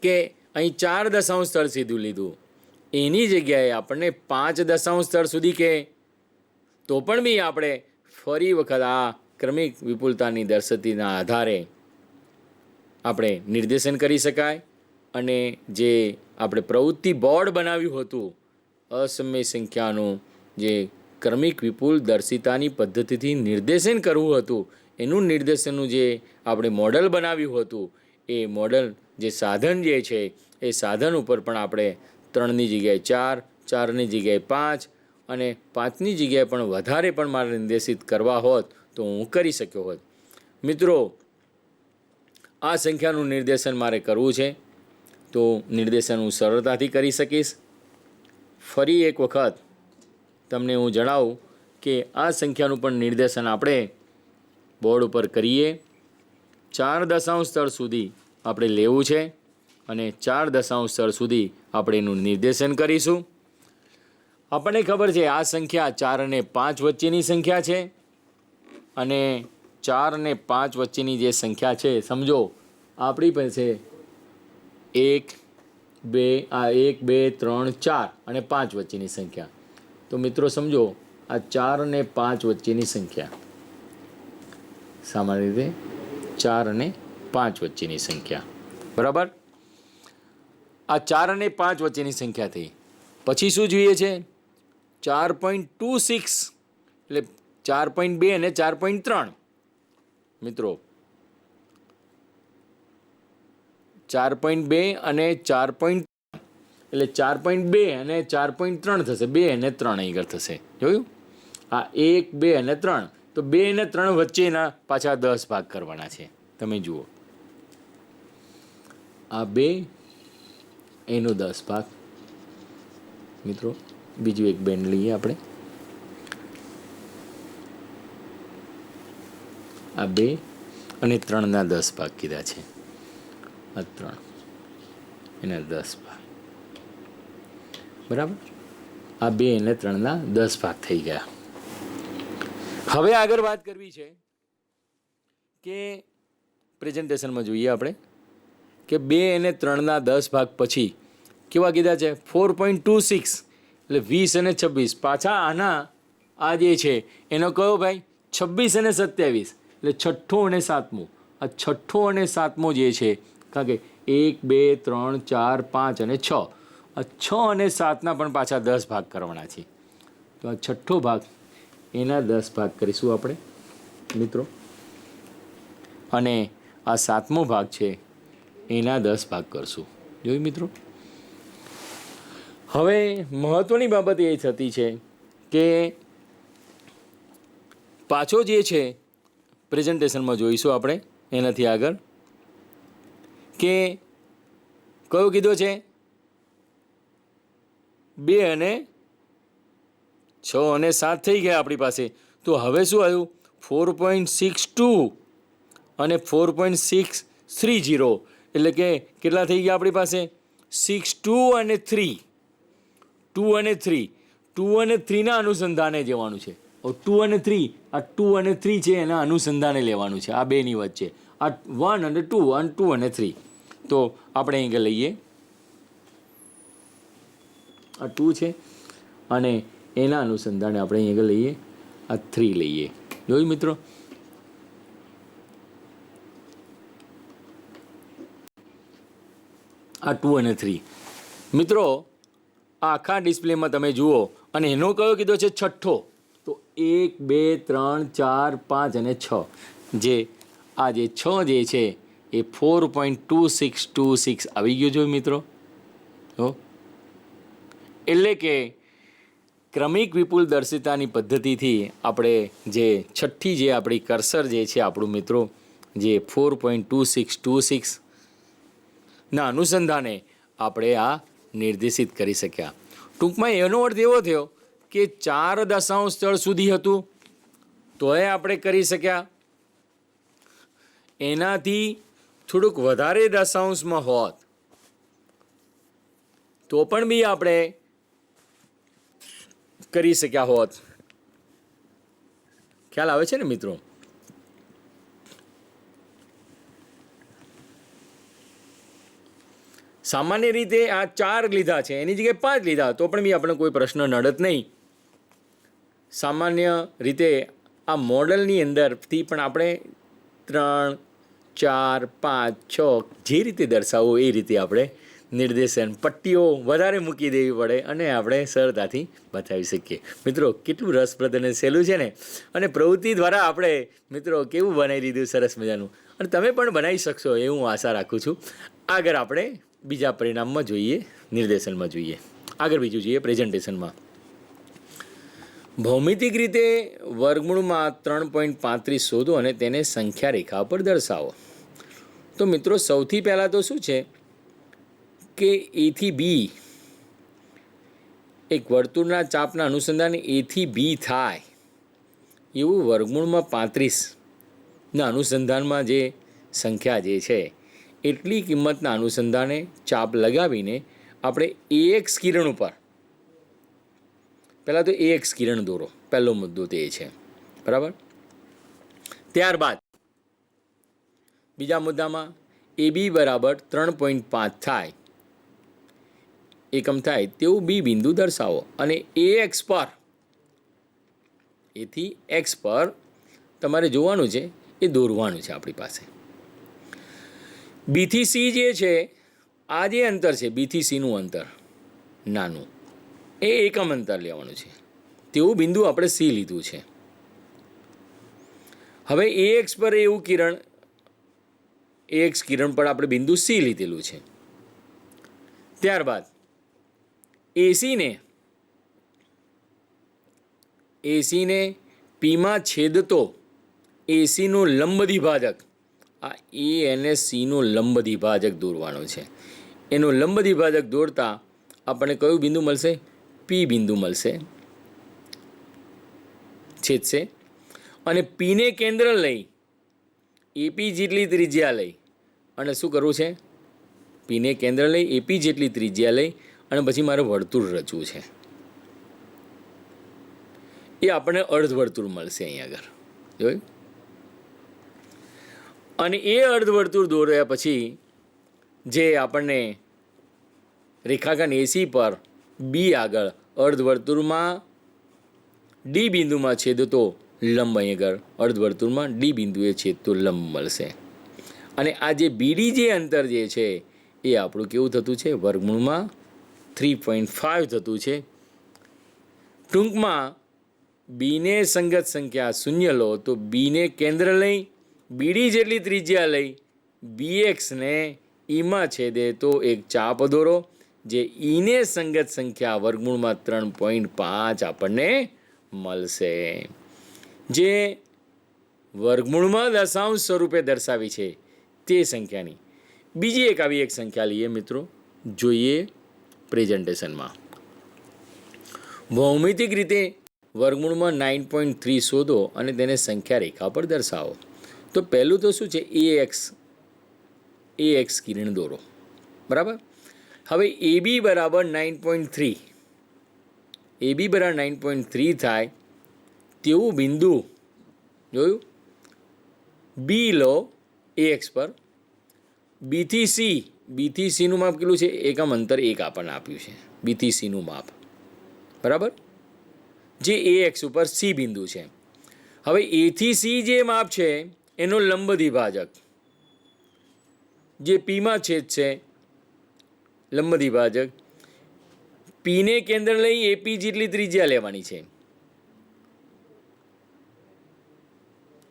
કે અહીં 4 દશાંશ સ્થળ સીધું લીધું, એની જગ્યાએ આપણને 5 દશાંશ સ્થળ સુધી કે તો પણ બી આપણે ફરી વખત આ ક્રમિક વિપુલતાની દર્શતીના આધારે આપણે નિર્દેશન કરી શકાય. અને જે આપણે પ્રવૃત્તિ બોર્ડ બનાવ્યું હતું અસમય સંખ્યાનું જે ક્રમિક વિપુલ દર્શિતાની પદ્ધતિથી નિર્દેશન કરવું હતું એનું નિર્દેશનનું જે આપણે મોડલ બનાવ્યું હતું એ મોડલ જે સાધન જે છે એ સાધન ઉપર પણ આપણે 3ની જગ્યાએ 4, 4ની જગ્યાએ 5 અને 5ની જગ્યાએ પણ વધારે પણ મારે નિર્દેશિત કરવા હોત તો હું કરી શક્યો હોત. મિત્રો, આ સંખ્યાનું નિર્દેશન મારે કરવું છે તો નિર્દેશન હું સરળતાથી કરી શકીશ. ફરી એક વખત તમને હું જણાવું કે આ સંખ્યાનું પણ નિર્દેશન આપણે બોર્ડ ઉપર કરીએ. 4 દશાંશ સ્થળ સુધી આપણે લેવું છે અને 4 દશાંશ સ્થળ સુધી આપણે એનું નિર્દેશન કરીશું. આપણને ખબર છે આ સંખ્યા 4 અને 5 વચ્ચેની સંખ્યા છે અને 4 અને 5 વચ્ચેની જે સંખ્યા છે સમજો આપણી પાસે 1, 2, 3, 4 અને 5 વચ્ચેની સંખ્યા. તો મિત્રો સમજો આ 4 અને 5 વચ્ચેની સંખ્યા, સામાન્ય રીતે 4 અને 5 વચ્ચેની સંખ્યા, બરાબર. આ 4 અને 5 વચ્ચેની સંખ્યા થઈ. પછી શું જોઈએ છે? 4.26 એટલે 4.2 અને 4.3. મિત્રો 4.2 અને 4.3 એટલે 4.2 અને 4.3 થશે. 2 અને 3 અહીં આગળ થશે. જોયું? આ 1, 2 અને 3. તો 2 અને 3 વચ્ચેના પાછા 10 ભાગ કરવાના છે. તમે જુઓ આ 2 એનો 10 ભાગ. મિત્રો બીજું એક બેન લઈએ આપણે. આ 2 અને 3ના 10 ભાગ કીધા છે. આ 3 એના 10 ભાગ, બરાબર. આ 2 અને 3ના 10 ભાગ થઈ ગયા. હવે આગળ વાત કરવી છે કે પ્રેઝન્ટેશનમાં જોઈએ આપણે કે 2 અને 3ના 10 ભાગ પછી કેવા કીધા છે? 4.26 એટલે 20 અને 26. પાછા આના આ જે છે એનો કયો ભાઈ? 26 અને 27 એટલે છઠ્ઠો અને સાતમો. આ છઠ્ઠો અને સાતમો જે છે, કારણ કે 1, 2, 3, 4, 5 અને 6. આ 6 અને 7ના પણ પાછા 10 ભાગ કરવાના છે. તો આ છઠ્ઠો ભાગ એના 10 ભાગ કરીશું આપણે મિત્રો. અને આ સાતમો ભાગ છે એના 10 ભાગ કરશું. જોયું મિત્રો? હવે મહત્વની બાબત એ થતી છે કે પાછો જે છે પ્રેઝન્ટેશનમાં જોઈશું આપણે એનાથી આગળ કે કયો કીધો છે? 2 અને 6 અને 7 થઈ ગયા આપણી પાસે. તો હવે શું આવ્યું? 4.62 અને 4.630 એટલે કે કેટલા થઈ ગયા આપણી પાસે? 6, 2 અને 3. 2 અને 3. 2 અને 3ના અનુસંધાને જવાનું છે. 2 અને 3, આ 2 અને 3 છે એના અનુસંધાને લેવાનું છે. આ બેની વચ્ચે આ 1 અને 2 અને 2 અને 3. તો આપણે અહીં લઈએ આ 2 છે અને એના અનુસંધાને આપણે અહીં લઈએ આ 3 લઈએ. જોયું મિત્રો? આ 2 અને 3. મિત્રો આ આખા ડિસ્પ્લેમાં તમે જુઓ અને એનો કયો કીધો છે છઠ્ઠો, તો 1 2 3 4 5 અને 6, જે આ જે 6 જે છે એ 4.2626 આવી ગયો જો મિત્રો. હો એટલે કે ક્રમિક વિપુલ દર્શિતાની પદ્ધતિથી આપણે જે છઠ્ઠી જે આપણી કર્સર જે છે આપણું મિત્રો જે 4.2626 ના અનુસંધાને આપણે આ નિર્દેશિત કરી શક્યા. ટૂંકમાં એનો અર્થ એવો થયો કે 4 દશાંશ સ્થળ સુધી હતું તોય આપણે કરી શક્યા, એનાથી થોડુંક વધારે દશાંશમાં હોત તો પણ બી આપણે કરી શક્યા હોત. ખ્યાલ આવે છે ને મિત્રો? સામાન્ય રીતે આ 4 લીધા છે, એની જગ્યાએ 5 લીધા તો પણ બી આપણે કોઈ પ્રશ્ન નડત નહીં. સામાન્ય રીતે આ મોડલની અંદરથી પણ આપણે 3 4 5 6 જે રીતે દર્શાવવું એ રીતે આપણે નિર્દેશન પટ્ટીઓ વધારે મૂકી દેવી પડે અને આપણે સરળતાથી બતાવી શકીએ. મિત્રો કેટલું રસપ્રદ અને સહેલું છે ને, અને પ્રવૃત્તિ દ્વારા આપણે મિત્રો કેવું બનાવી દીધું સરસ મજાનું, અને તમે પણ બનાવી શકશો એ હું આશા રાખું છું. આગળ આપણે બીજા પરિણામમાં જોઈએ, નિર્દેશનમાં જોઈએ. આગળ બીજું જોઈએ પ્રેઝન્ટેશનમાં. ભૌમિતિક રીતે વર્ગમૂળમાં 3.35 શોધો અને તેને સંખ્યા રેખા પર દર્શાવો. તો મિત્રો સૌથી પહેલાં તો શું છે કે એ થી બી એક વર્તુળના ચાપના અનુસંધાને એ થી બી થાય એવું વર્ગમૂળમાં 35ના અનુસંધાનમાં જે સંખ્યા જે છે એટલી કિંમતના અનુસંધાને ચાપ લગાવીને આપણે એએક્સ કિરણ ઉપર પહેલાં તો એએક્સ કિરણ દોરો, પહેલો મુદ્દો તે છે, બરાબર. ત્યારબાદ બીજા મુદ્દામાં એ બી બરાબર 3.5 થાય એકમ થાય તેવું બી બિંદુ દર્શાવો અને એ એક્સ પર એથી એક્સ પર તમારે જોવાનું છે, એ દોરવાનું છે આપણી પાસે. બીથી સી જે છે આ જે અંતર છે બીથી સીનું અંતર નાનું એ એકમ અંતર લેવાનું છે, તેવું બિંદુ આપણે સી લીધું છે. હવે એ એક્સ પર એવું કિરણ એક્સ કિરણ પર આપણે બિંદુ સી લીધેલું છે. ત્યારબાદ એસીને પીમાં છેદતો એસીનો લંબ દ્વિભાજક, આ એ અને સીનો લંબ દ્વિભાજક દોરવાનો છે. એનો લંબ દ્વિભાજક દોરતા આપણને કયું બિંદુ મળશે? પી બિંદુ મળશે, છેદશે. અને પીને કેન્દ્ર લઈ એપી જેટલી ત્રિજ્યા લઈ અને શું કરવું છે? પીને કેન્દ્ર લઈ એપી જેટલી ત્રિજ્યા લઈ અને પછી મારે વર્તુળ રચવું છે. એ આપણને અર્ધવર્તુળ મળશે અહીંયા આગળ, જોયું? અને એ અર્ધવર્તુળ દોર્યા પછી જે આપણને રેખાખંડ એસી પર બી આગળ અર્ધવર્તુળમાં ડી બિંદુમાં છેદતો લંબ અહીં આગળ અર્ધવર્તુળમાં ડી બિંદુએ છેદતો લંબ મળશે. અને આ જે બીડી જે અંતર જે છે એ આપણું કેવું થતું છે? વર્ગમૂળમાં 3.5 થતું છે. ટૂંકમાં બીને સંગત સંખ્યા શૂન્ય લો તો બીને કેન્દ્ર લઈ બીડી જેટલી ત્રિજ્યા લઈ બીએક્સને ઈમાં છેદે તો એક ચાપ દોરો જે ઈને સંગત સંખ્યા વર્ગમૂળમાં 3.5 આપણને મળશે, જે વર્ગમૂળમાં દશાંશ સ્વરૂપે દર્શાવી છે તે સંખ્યાની બીજી એક આવી એક સંખ્યા લઈએ મિત્રો, જોઈએ પ્રેઝન્ટેશનમાં. ભૌમિતિક રીતે વર્ગમૂળમાં 9.3 શોધો અને તેને સંખ્યા રેખા પર દર્શાવો. તો પહેલું તો શું છે? એ એક્સ કિરણ દોરો, બરાબર. હવે એ બી બરાબર 9.3 એ બી બરાબર 9.3 થાય તેવું બિંદુ જોયું બી લો એ એક્સ પર. બીથી સીનું માપ કેટલું છે? એકમ અંતર 1 આપણને આપ્યું છે બીથી સીનું માપ, બરાબર, જે એ એક્સ ઉપર સી બિંદુ છે. હવે એથી સી જે માપ છે એનો લંબ દ્વિભાજક જે પીમાં છેદ છે લંબ દ્વિભાજક. પીને કેન્દ્ર લઈ એપી જેટલી ત્રિજ્યા લેવાની છે.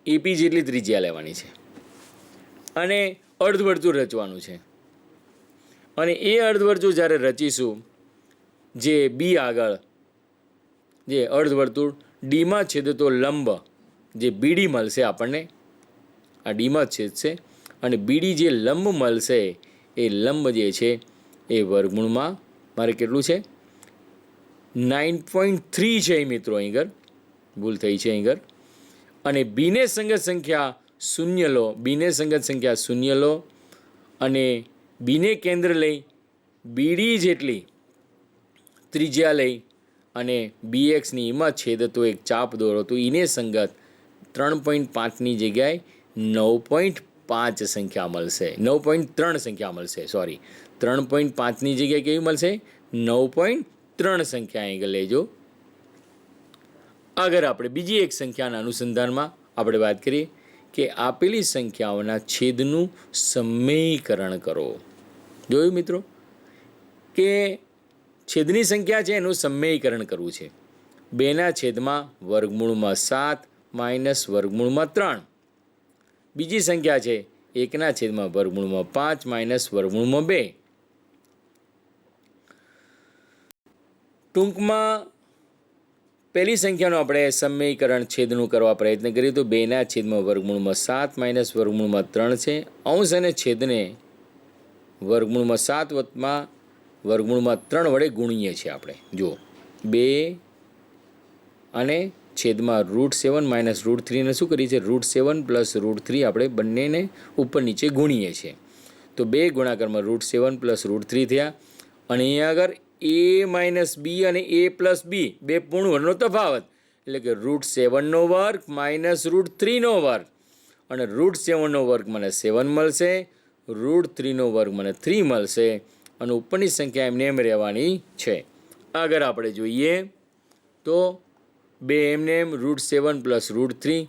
એપી જેટલી ત્રિજ્યા લેવાની છે અને અર્ધવર્તુળ રચવાનું છે. અને એ અર્ધવર્તુળ જ્યારે રચીશું, જે બી આગળ જે અર્ધવર્તુળ ડીમાં છેદતો લંબ જે બીડી મળશે આપણને, આ ડીમાં છેદશે અને બીડી જે લંબ મળશે એ લંબ જે છે એ વર્ગમૂળમાં મારે કેટલું છે 9.3 છે મિત્રો, અહીં આગળ ભૂલ થઈ છે અહીં આગળ. અને બીને સંગત સંખ્યા શૂન્ય લો, બીને સંગત સંખ્યા શૂન્ય લો અને બીને કેન્દ્ર લઈ બીડી જેટલી ત્રિજ્યા લઈ અને બીએક્સની એમાં છેદતો એક ચાપ દોરો તો એને સંગત 3.5ની જગ્યાએ 9.5 સંખ્યા મળશે, 9.3 સંખ્યા મળશે. સોરી, 3.5ની જગ્યાએ કેવી મળશે? 9.3 સંખ્યા અહીં લેજો. આગળ આપણે બીજી એક સંખ્યાના અનુસંધાનમાં આપણે વાત કરીએ કે આપેલી સંખ્યાઓના છેદનું સમયકરણ કરો. જોયું મિત્રો કે છેદની સંખ્યા છે એનું સમયકરણ કરવું છે. 2ના છેદમાં વર્ગમૂળમાં 7 માઇનસ વર્ગમૂળમાં 3. બીજી સંખ્યા છે 1ના છેદમાં વર્ગમૂળમાં 5 માઇનસ વર્ગમૂળમાં 2. ટૂંકમાં પહેલી સંખ્યાનું આપણે સમયકરણ છેદનું કરવા પ્રયત્ન કરીએ તો 2ના છેદમાં વર્ગમૂળમાં 7 માઇનસ વર્ગમૂળમાં 3 છે. અંશ અને છેદને વર્ગમૂળમાં 7 વત્તા વર્ગમૂળમાં 3 વડે ગુણીએ છીએ આપણે. જો 2 અને છેદમાં √7 માઇનસ √3 ને શું કરીએ છીએ? √7 પ્લસ √3 આપણે બંનેને ઉપર નીચે ગુણીએ છીએ. તો 2 ગુણાકારમાં √7 પ્લસ √3 થયા અને અહીંયા આગળ a માઇનસ બી અને a પ્લસ બી બે પૂર્ણ વર્ગનો તફાવત, એટલે કે √7નો વર્ગ માઇનસ √3નો વર્ગ. અને √7નો વર્ગ મને 7 મળશે, √3નો વર્ગ મને 3 મળશે અને ઉપરની સંખ્યા એમને એમ રહેવાની છે. આગળ આપણે જોઈએ તો 2 એમને એમ √7 પ્લસ √3,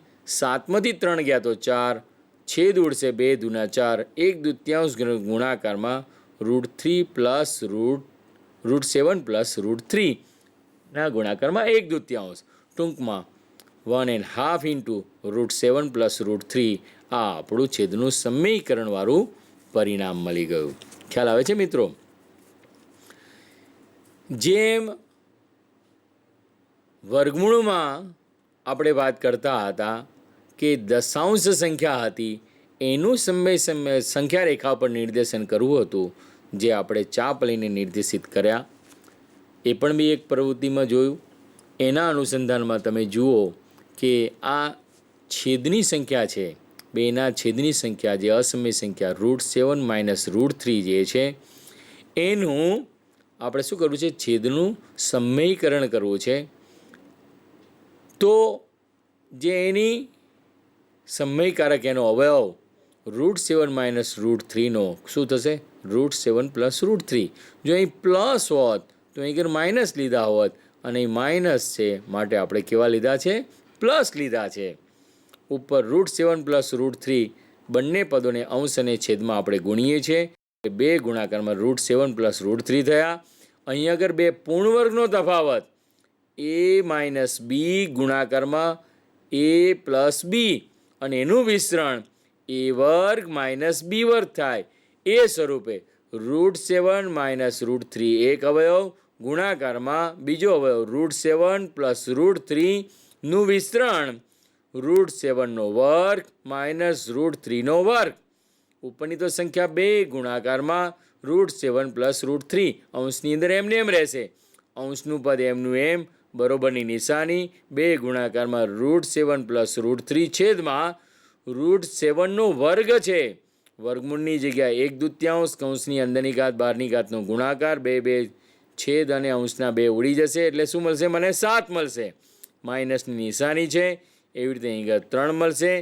7માંથી 3 ગયા તો 4, છેદ ઉડશે 2 દુના 4, 1/2 ગુણાકારમાં √3 પ્લસ √7 પ્લસ √3ના ગુણાકારમાં 1/2. ટૂંકમાં 1.5 ઇન્ટુ √7 પ્લસ √3 આ આપણું છેદનું સમયકરણવાળું પરિણામ મળી ગયું. ખ્યાલ આવે છે મિત્રો? જેમ વર્ગમૂળમાં આપણે વાત કરતા હતા કે દશાંશ સંખ્યા હતી એનું સંખ્યા રેખા પર નિર્દેશન કરવું હતું, જે આપણે ચાપ લઈને નિર્દેશિત કર્યા. એ પણ બી એક પ્રવૃત્તિમાં જોયું. એના અનુસંધાનમાં તમે જુઓ કે આ છેદની સંખ્યા છે, 2ના છેદની સંખ્યા જે અસમય સંખ્યા √7 માઇનસ √3 જે છે એનું આપણે શું કરવું છે? છેદનું સમયકરણ કરવું છે. તો જે એની સમયકારક એનો અવયવ √7 માઇનસ √3નો શું થશે? √7 પ્લસ √3. જો અહીં પ્લસ હોત તો અહીં માઇનસ લીધા હોત અને અહીં માઇનસ છે માટે આપણે કેવા લીધા છે? પ્લસ લીધા છે. ઉપર √7 પ્લસ √3 બંને પદોને અંશ અને છેદમાં આપણે ગુણીએ છીએ. 2 ગુણાકારમાં √7 પ્લસ √3 થયા. અહીં આગળ 2 પૂર્ણ વર્ગનો તફાવત a માઇનસ બી ગુણાકારમાં a પ્લસ બી અને એનું વિસ્તરણ a વર્ગ માઇનસ બી વર્ગ થાય. એ સ્વરૂપે √7 માઇનસ √3 એક અવયવ ગુણાકારમાં બીજો અવયવ √7 પ્લસ √3નું વિસ્તરણ √7નો વર્ગ માઇનસ √3નો વર્ગ. ઉપરની તો સંખ્યા 2 ગુણાકારમાં √7 પ્લસ √3 અંશની અંદર એમને એમ રહેશે. અંશનું પદ એમનું એમ, બરોબરની નિશાની, 2 ગુણાકારમાં √7 પ્લસ √3 છેદમાં √7નો વર્ગ છે. વર્ગમૂળની જગ્યાએ 1/2 કૌંસની અંદરની ઘાત બહારની ઘાતનો ગુણાકાર, 2 છેદ અને અંશના 2 ઉડી જશે એટલે શું મળશે? મને 7 મળશે. માઇનસની નિશાની છે એવી રીતે અહીં 3 મળશે.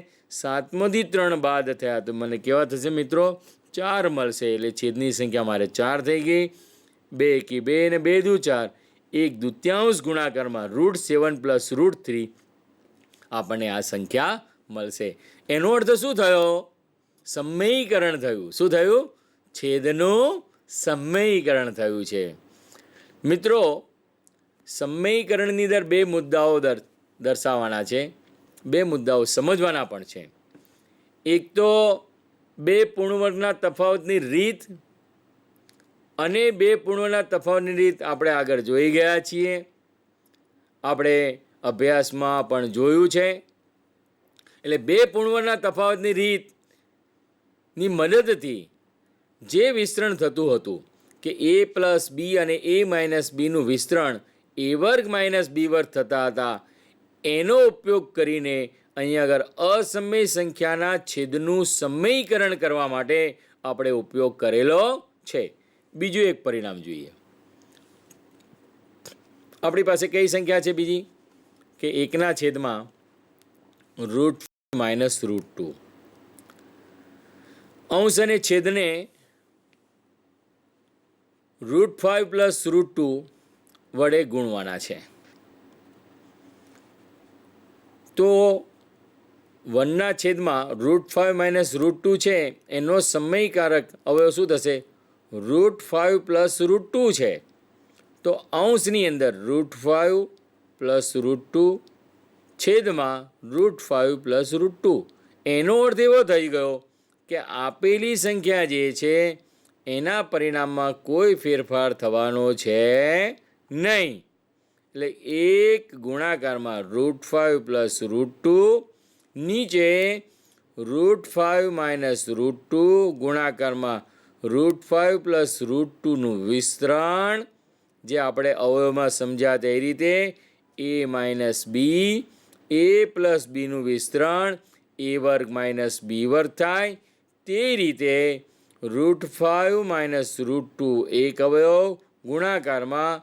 7માંથી 3 બાદ થયા તો મને કેવા થશે મિત્રો? 4 મળશે. એટલે છેદની સંખ્યા મારે 4 થઈ ગઈ. 2 કી 2 ને 2 દુ 4, 1/2 ગુણાકારમાં √7 પ્લસ √3 આપણને આ સંખ્યા મળશે. એનો અર્થ શું થયો? સમયકરણ થયું. શું થયું? છેદનું સમયીકરણ થયું છે. મિત્રો, સમયીકરણની અંદર બે મુદ્દાઓ દર્શાવવાના છે, બે મુદ્દાઓ સમજવાના પણ છે. એક તો બે પૂર્ણવર્ગના તફાવતની રીત, અને બે પૂર્ણવર્ગના તફાવતની રીત આપણે આગળ જોઈ ગયા છીએ, આપણે અભ્યાસમાં પણ જોયું છે. એટલે બે પૂર્ણવર્ગના તફાવતની રીતની મદદથી જે વિસ્તરણ થતું હતું કે એ પ્લસ બી અને એ માઇનસ બીનું વિસ્તરણ એ વર્ગ માઇનસ બી વર્ગ થતા હતા, એનો ઉપયોગ કરીને અહીંયા આગળ અસમય સંખ્યાના છેદનું સમયીકરણ કરવા માટે આપણે ઉપયોગ કરેલો છે. બીજું એક પરિણામ જોઈએ. આપણી પાસે કઈ સંખ્યા છે બીજી? કે એકના છેદમાં રૂટ માઇનસ રૂટ ટુ. અંશ અને છેદને રૂટ 5 પ્લસ રૂટ 2 વડે ગુણવાના છે. તો 1ના છેદમાં રૂટ 5 માઇનસ રૂટ 2 છે, એનો સમયકારક અવયવ શું થશે? રૂટ 5 પ્લસ રૂટ 2 છે. તો અંશની અંદર રૂટ 5 પ્લસ રૂટ 2 છેદમાં રૂટ 5 પ્લસ રૂટ 2. એનો અર્થ એવો થઈ ગયો કે આપેલી સંખ્યા જે છે એના પરિણામમાં કોઈ ફેરફાર થવાનો છે નહીં. એટલે એક ગુણાકારમાં રૂટ 5 પ્લસ રૂટ 2, નીચે રૂટ 5 માઇનસ રૂટ 2 ગુણાકારમાં રૂટ 5 પ્લસ રૂટ 2નું વિસ્તરણ, જે આપણે અવયવમાં સમજ્યા તે રીતે એ માઇનસ બી, એ પ્લસ બીનું વિસ્તરણ એ વર્ગ માઇનસ બી વર્ગ થાય. તે રીતે રૂટ 5 માઇનસ રૂટ 2 એક અવયવ ગુણાકારમાં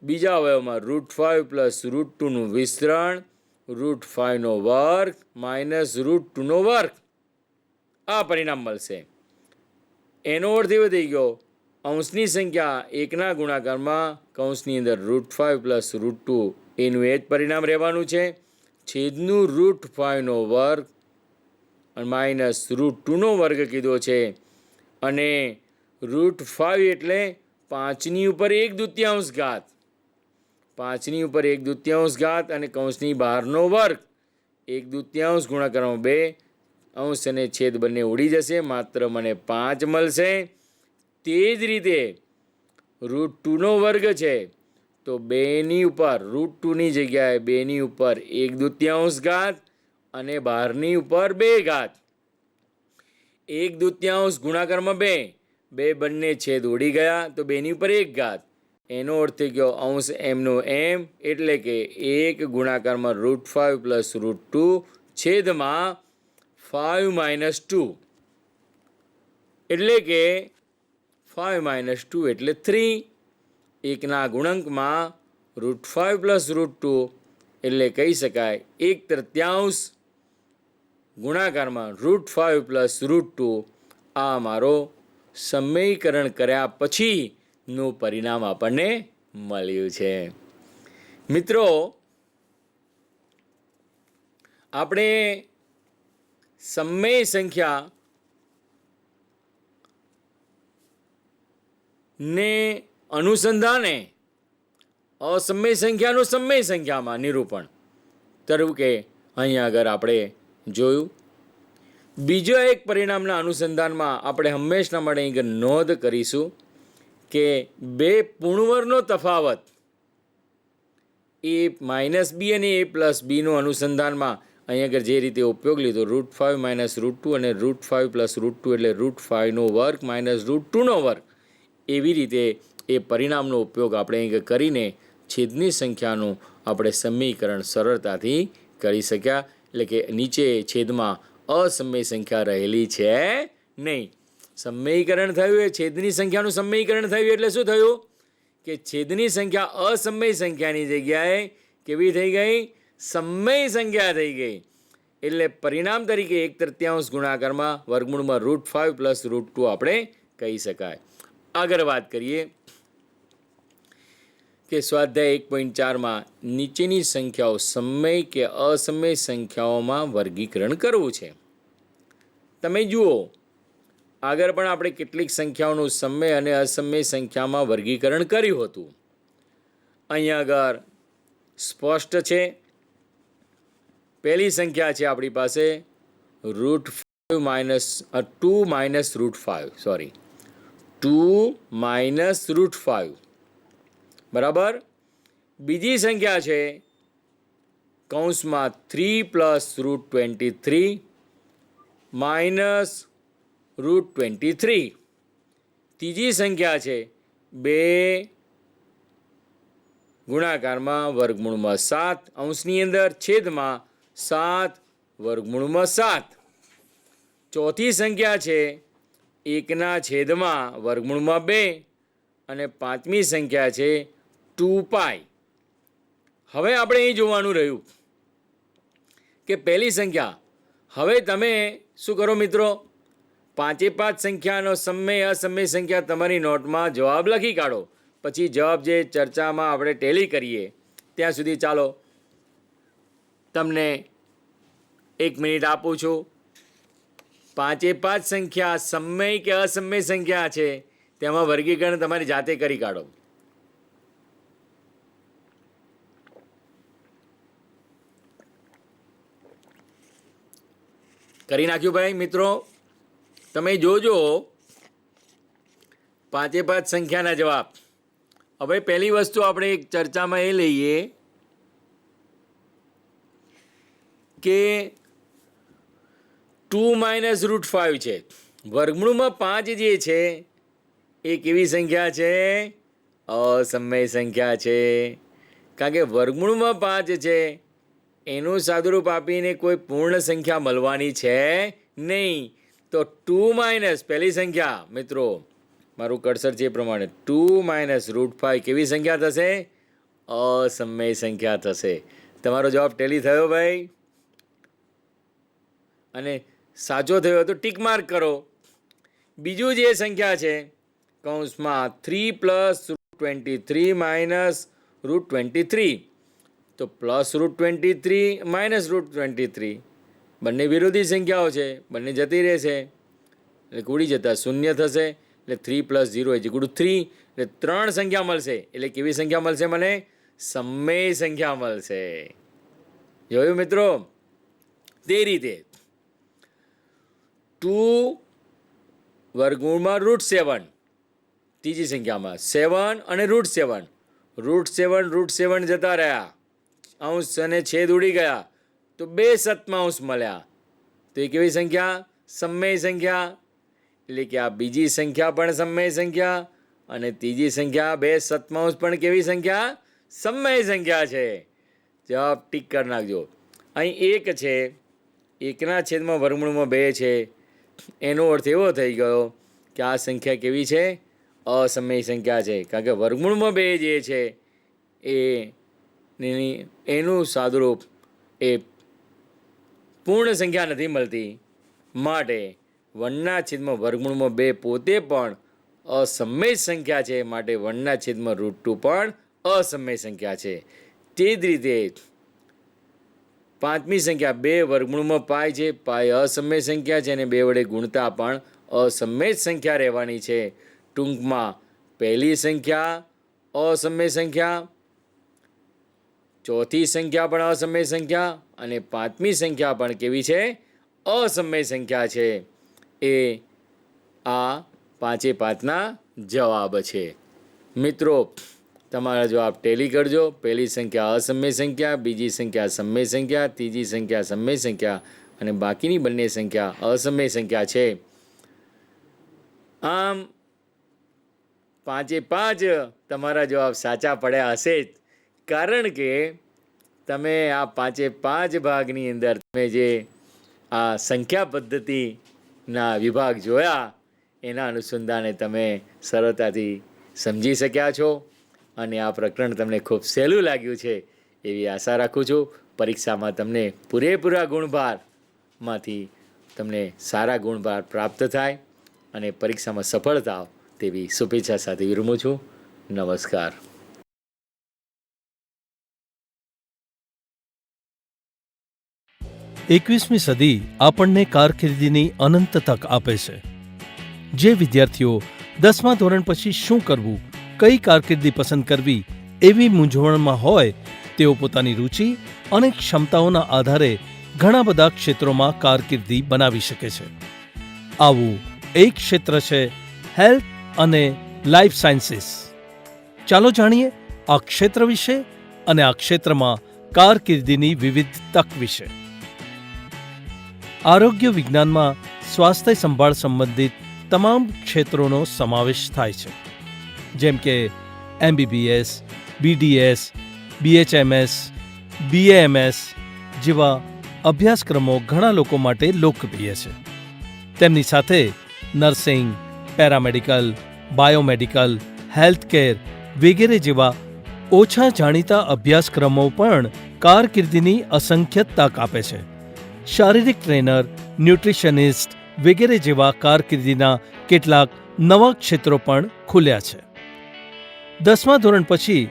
બીજા અવયવમાં રૂટ 5 પ્લસ રૂટ 2નું વિસ્તરણ રૂટ 5નો વર્ગ માઇનસ રૂટ 2નો વર્ગ. આ પરિણામ મળશે. એનો અર્થ એવો થઈ ગયો, અંશની સંખ્યા એકના ગુણાકારમાં કૌંસની અંદર રૂટ 5 પ્લસ રૂટ 2 એનું એ જ પરિણામ રહેવાનું છે. છેદનું રૂટ 5નો વર્ગ માઇનસ રૂટ 2નો વર્ગ કીધો છે, અને રૂટ 5 એટલે 5ની ઉપર 1/2 ઘાત, 5ની ઉપર 1/2 ઘાત અને કૌંસની બહારનો વર્ગ 1/2 ગુણાકારમાં 2, અંશ અને છેદ બંને ઉડી જશે, માત્ર મને 5 મળશે. તે જ રીતે રૂટ 2નો વર્ગ છે, તો 2ની ઉપર રૂટ 2ની જગ્યાએ 2ની ઉપર 1/2 ઘાત અને બહારની ઉપર 2 ઘાત. 1/2 ગુણાકારમાં 2, 2 બંને છેદ ઉડી ગયા, તો 2ની ઉપર 1 ઘાત. એનો અર્થ થઈ ગયો અંશ એમનો એમ, એટલે કે 1 ગુણાકારમાં રૂટ 5 પ્લસ રૂટ 2 છેદમાં 5 માઇનસ 2, એટલે કે 5 માઇનસ 2 એટલે 3. એકના ગુણંકમાં રૂટ 5 પ્લસ રૂટ 2 એટલે કહી શકાય 1/3 ગુણાકારમાં રૂટ 5 પ્લસ રૂટ 2. આ મારો સમયીકરણ કર્યા પછીનું પરિણામ આપણને મળ્યું છે. મિત્રો, આપણે સમય સંખ્યા ને અનુસંધાને અસમય સંખ્યાનું સમય સંખ્યામાં નિરૂપણ તરીકે અહીંયા આગળ આપણે જોયું. બીજો એક પરિણામના અનુસંધાનમાં આપણે હંમેશા માટે અહીં નોંધ કરીશું કે બે પૂર્ણવર્ગનો તફાવત એ માઇનસ બી અને એ પ્લસ બીનું અનુસંધાનમાં અહીં આગળ જે રીતે ઉપયોગ લીધો રૂટ 5 માઇનસ રૂટ 2 અને રૂટ 5 પ્લસ રૂટ 2 એટલે રૂટ 5નો વર્ગ માઇનસ રૂટ 2નો વર્ગ. એવી રીતે એ પરિણામનો ઉપયોગ આપણે અહીં કરીને છેદની સંખ્યાનું આપણે સમીકરણ સરળતાથી કરી શક્યા. એટલે કે નીચે છેદમાં અસમય સંખ્યા રહેલી છે નહીં. સમયીકરણ થયું એ છેદની સંખ્યાનું સમયીકરણ થયું એટલે શું થયું કે છેદની સંખ્યા અસમય સંખ્યાની જગ્યાએ કેવી થઈ ગઈ? સમય સંખ્યા થઈ ગઈ. એટલે પરિણામ તરીકે 1/3 ગુણાકારમાં વર્ગમૂળમાં રૂટ 5 પ્લસ રૂટ 2 આપણે કહી શકાય. આગળ વાત કરીએ કે સ્વાધ્યાય 1.4માં નીચેની સંખ્યાઓ સમય કે અસમય સંખ્યાઓમાં વર્ગીકરણ કરવું છે. તમે જુઓ, આગળ પણ આપણે કેટલીક સંખ્યાઓનું સમય અને અસમય સંખ્યામાં વર્ગીકરણ કર્યું હતું. અહીંયા આગળ સ્પષ્ટ છે. પહેલી સંખ્યા છે આપણી પાસે √5 માઇનસ 2 માઇનસ √5 સોરી 2 માઇનસ √5 બરાબર. બીજી સંખ્યા છે કૌંસમાં 3 પ્લસ √23 માઇનસ √23. ત્રીજી સંખ્યા છે 2 ગુણાકારમાં વર્ગમૂળમાં 7 અંશની અંદર છેદમાં 7 વર્ગમૂળમાં 7. ચોથી સંખ્યા છે 1ના છેદમાં વર્ગમૂળમાં 2 અને પાંચમી સંખ્યા છે 2π. હવે આપણે અહીં જોવાનું રહ્યું કે પહેલી સંખ્યા. હવે તમે શું કરો મિત્રો, પાંચે પાંચ સંખ્યાનો સમય અસમય સંખ્યા તમારી નોટમાં જવાબ લખી કાઢો. પછી જવાબ જે ચર્ચામાં આપણે ટેલી કરીએ ત્યાં સુધી ચાલો તમને 1 મિનિટ આપું છું. પાંચે પાંચ સંખ્યા સમય કે અસમય સંખ્યા છે તેમાં વર્ગીકરણ તમારી જાતે કરી કાઢો. કરી નાખ્યું ભાઈ મિત્રો? તમે જોજો પાંચે પાંચ સંખ્યાના જવાબ. હવે પહેલી વસ્તુ આપણે એક ચર્ચામાં એ લઈએ કે 2 માઇનસ √5 છે. વર્ગમૂળમાં 5 જે છે એ કેવી સંખ્યા છે? અસમય સંખ્યા છે. કારણ કે વર્ગમૂળમાં 5 છે એનું સાદુરૂપ આપીને કોઈ પૂર્ણ સંખ્યા મળવાની છે નહીં. તો 2 માઇનસ પહેલી સંખ્યા મિત્રો, મારું કર્સર છે એ પ્રમાણે 2 માઇનસ √5 કેવી સંખ્યા થશે? અસમય સંખ્યા થશે. તમારો જવાબ ટેલી થયો ભાઈ? અને સાચો થયો તો ટીક માર્ક કરો. બીજું જે સંખ્યા છે કૌંસમાં 3 પ્લસ √23 માઇનસ √23. તો પ્લસ √23 માઇનસ √23 બંને વિરોધી સંખ્યાઓ છે, બંને જતી રહેશે એટલે કુડી જતા શૂન્ય થશે. એટલે 3 પ્લસ 0 = 3. એટલે 3 સંખ્યા મળશે. એટલે કેવી સંખ્યા મળશે મને? સમય સંખ્યા મળશે. જોયું મિત્રો? તે રીતે 2 વર્ગમૂળમાં √7 ત્રીજી સંખ્યામાં 7 અને √7. √7 જતા રહ્યા, અંશ અને છેદ ઉડી ગયા તો 2 સપ્તમાંશ મળ્યા. તો એ કેવી સંખ્યા? સમય સંખ્યા. એટલે કે આ બીજી સંખ્યા પણ સમય સંખ્યા અને ત્રીજી સંખ્યા 2 સપ્તમાંશ પણ કેવી સંખ્યા? સમય સંખ્યા છે. જવાબ ટીક કરી નાખજો. અહીં 1 છે, 1ના છેદમાં વર્ગમૂળમાં 2 છે. એનો અર્થ એવો થઈ ગયો કે આ સંખ્યા કેવી છે? અસમય સંખ્યા છે. કારણ કે વર્ગમૂળમાં 2 જે છે એનું સાદુરૂપ એ પૂર્ણ સંખ્યા નથી મળતી. માટે 1ના છેદમાં વર્ગમૂળમાં 2 પોતે પણ અસમય સંખ્યા છે. માટે 1ના છેદમાં √2 પણ અસમય સંખ્યા છે. તે જ રીતે પાંચમી સંખ્યા 2 વર્ગમૂળમાં π છે. π અસમય સંખ્યા છે અને 2 વડે ગુણતા પણ અસમય સંખ્યા રહેવાની છે. ટૂંકમાં પહેલી સંખ્યા અસમય સંખ્યા, ચોથી સંખ્યા પણ અસમય સંખ્યા અને પાંચમી સંખ્યા પણ કેવી છે? અસમય સંખ્યા છે. એ આ પાંચે પાંચના જવાબ છે. મિત્રો તમારા જવાબ ટેલી કરજો. પહેલી સંખ્યા અસમય સંખ્યા, બીજી સંખ્યા સમય સંખ્યા, ત્રીજી સંખ્યા સમય સંખ્યા અને બાકીની બંને સંખ્યા અસમય સંખ્યા છે. આમ પાંચે પાંચ તમારા જવાબ સાચા પડ્યા હશે જ. કારણ કે તમે આ પાંચે પાંચ ભાગની અંદર તમે જે આ સંખ્યા પદ્ધતિના વિભાગ જોયા એના અનુસંધાને તમે સરળતાથી સમજી શક્યા છો અને આ પ્રકરણ તમને ખૂબ સહેલું લાગ્યું છે એવી આશા રાખું છું. પરીક્ષામાં તમને પૂરેપૂરા ગુણભારમાંથી તમને સારા ગુણભાર પ્રાપ્ત થાય અને પરીક્ષામાં સફળ થાવ તેવી શુભેચ્છા સાથે વિરમું છું. નમસ્કાર. 21મી સદી આપણને કારકિર્દીની અનંત તક આપે છે. જે વિદ્યાર્થીઓ 10મા ધોરણ પછી શું કરવું, કઈ કારકિર્દી પસંદ કરવી એવી મૂંઝવણમાં હોય તેઓ પોતાની રુચિ અને ક્ષમતાઓના આધારે ઘણા બધા ક્ષેત્રોમાં કારકિર્દી બનાવી શકે છે. આવું એક ક્ષેત્ર છે હેલ્થ અને લાઈફ સાયન્સીસ. ચાલો જાણીએ આ ક્ષેત્ર વિશે અને આ ક્ષેત્રમાં કારકિર્દીની વિવિધ તક વિશે. આરોગ્ય વિજ્ઞાનમાં સ્વાસ્થ્ય સંભાળ સંબંધિત તમામ ક્ષેત્રોનો સમાવેશ થાય છે, જેમ કે MBBS, BDS, BHMS, BAMS જેવા અભ્યાસક્રમો ઘણા લોકો માટે લોકપ્રિય છે. તેમની સાથે નર્સિંગ, પેરામેડિકલ, બાયોમેડિકલ, હેલ્થકેર વગેરે જેવા ઓછા જાણીતા અભ્યાસક્રમો પણ કારકિર્દીની અસંખ્ય તક આપે છે. શારીરિક ટ્રેનર, ન્યુટ્રિશનિસ્ટ વગેરે જેવા કારકિર્દીના કેટલાક નવા ક્ષેત્રો પણ ખુલ્યા છે. 10મા ધોરણ પછી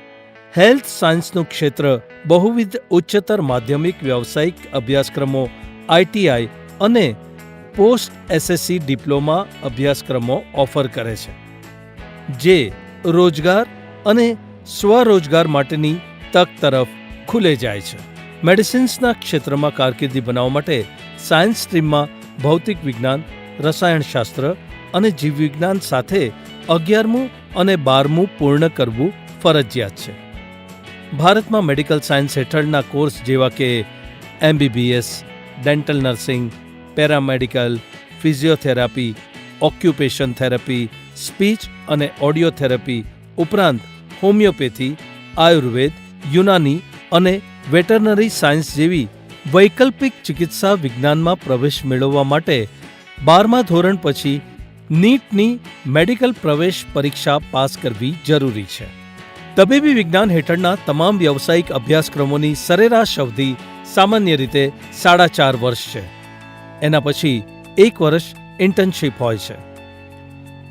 હેલ્થ સાયન્સનું ક્ષેત્ર બહુવિધ ઉચ્ચતર માધ્યમિક વ્યાવસાયિક અભ્યાસક્રમો, ITI અને પોસ્ટ SSC ડિપ્લોમા અભ્યાસક્રમો ઓફર કરે છે, જે રોજગાર અને સ્વરોજગાર માટેની તક તરફ ખુલે જાય છે. મેડિસિન્સના ક્ષેત્રમાં કારકિર્દી બનાવવા માટે સાયન્સ સ્ટ્રીમમાં ભૌતિક વિજ્ઞાન, રસાયણશાસ્ત્ર અને જીવવિજ્ઞાન સાથે 11મું અને 12મું પૂર્ણ કરવું ફરજિયાત છે. ભારતમાં મેડિકલ સાયન્સ હેઠળના કોર્સ જેવા કે MBBS, dental nursing, paramedical, physiotherapy, occupation therapy, speech અને ઓડિયો થેરાપી ઉપરાંત હોમિયોપેથી, આયુર્વેદ, યુનાની અને વેટરનરી સાયન્સ જેવી વૈકલ્પિક ચિકિત્સા વિજ્ઞાનમાં પ્રવેશ મેળવવા માટે 12મા ધોરણ પછી નીટની મેડિકલ પ્રવેશ પરીક્ષા પાસ કરવી જરૂરી છે. તબીબી વિજ્ઞાન હેઠળના તમામ વ્યાવસાયિક અભ્યાસક્રમોની સરેરાશ અવધિ સામાન્ય રીતે 4.5 વર્ષ છે. એના પછી 1 વર્ષ ઇન્ટર્નશીપ હોય છે.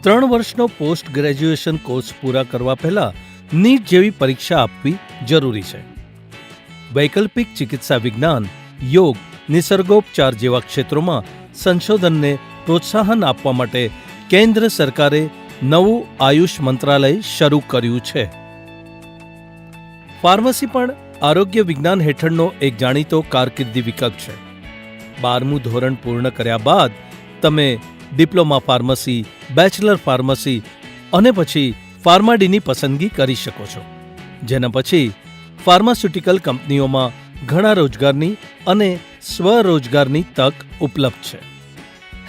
3 વર્ષનો પોસ્ટ ગ્રેજ્યુએશન કોર્સ પૂરા કરવા પહેલા નીટ જેવી પરીક્ષા આપવી જરૂરી છે. વૈકલ્પિક ચિકિત્સા વિજ્ઞાન, યોગ, નિસર્ગોપચાર જેવા ક્ષેત્રોમાં સંશોધનને પ્રોત્સાહન આપવા માટે કેન્દ્ર સરકારે નવું આયુષ મંત્રાલય શરૂ કર્યું છે. ફાર્મસી પણ આરોગ્ય વિજ્ઞાન હેઠળનો એક જાણીતો કારકિર્દી વિકલ્પ છે. 12મું ધોરણ પૂર્ણ કર્યા બાદ તમે ડિપ્લોમા ફાર્મસી, બેચલર ફાર્મસી અને પછી ફાર્માડીની પસંદગી કરી શકો છો, જેના પછી ફાર્માસ્યુટિકલ કંપનીઓમાં ઘણા રોજગારની અને સ્વરોજગારની તક ઉપલબ્ધ છે.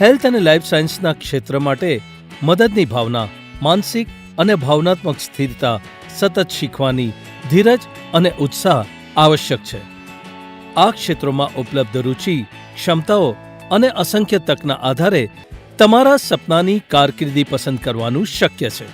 હેલ્થ અને લાઈફ સાયન્સના ક્ષેત્ર માટે મદદની ભાવના, માનસિક અને ભાવનાત્મક સ્થિરતા, સતત શીખવાની ધીરજ અને ઉત્સાહ આવશ્યક છે. આ ક્ષેત્રોમાં ઉપલબ્ધ રુચિ, ક્ષમતાઓ અને અસંખ્ય તકના આધારે તમારા સપનાની કારકિર્દી પસંદ કરવાનું શક્ય છે.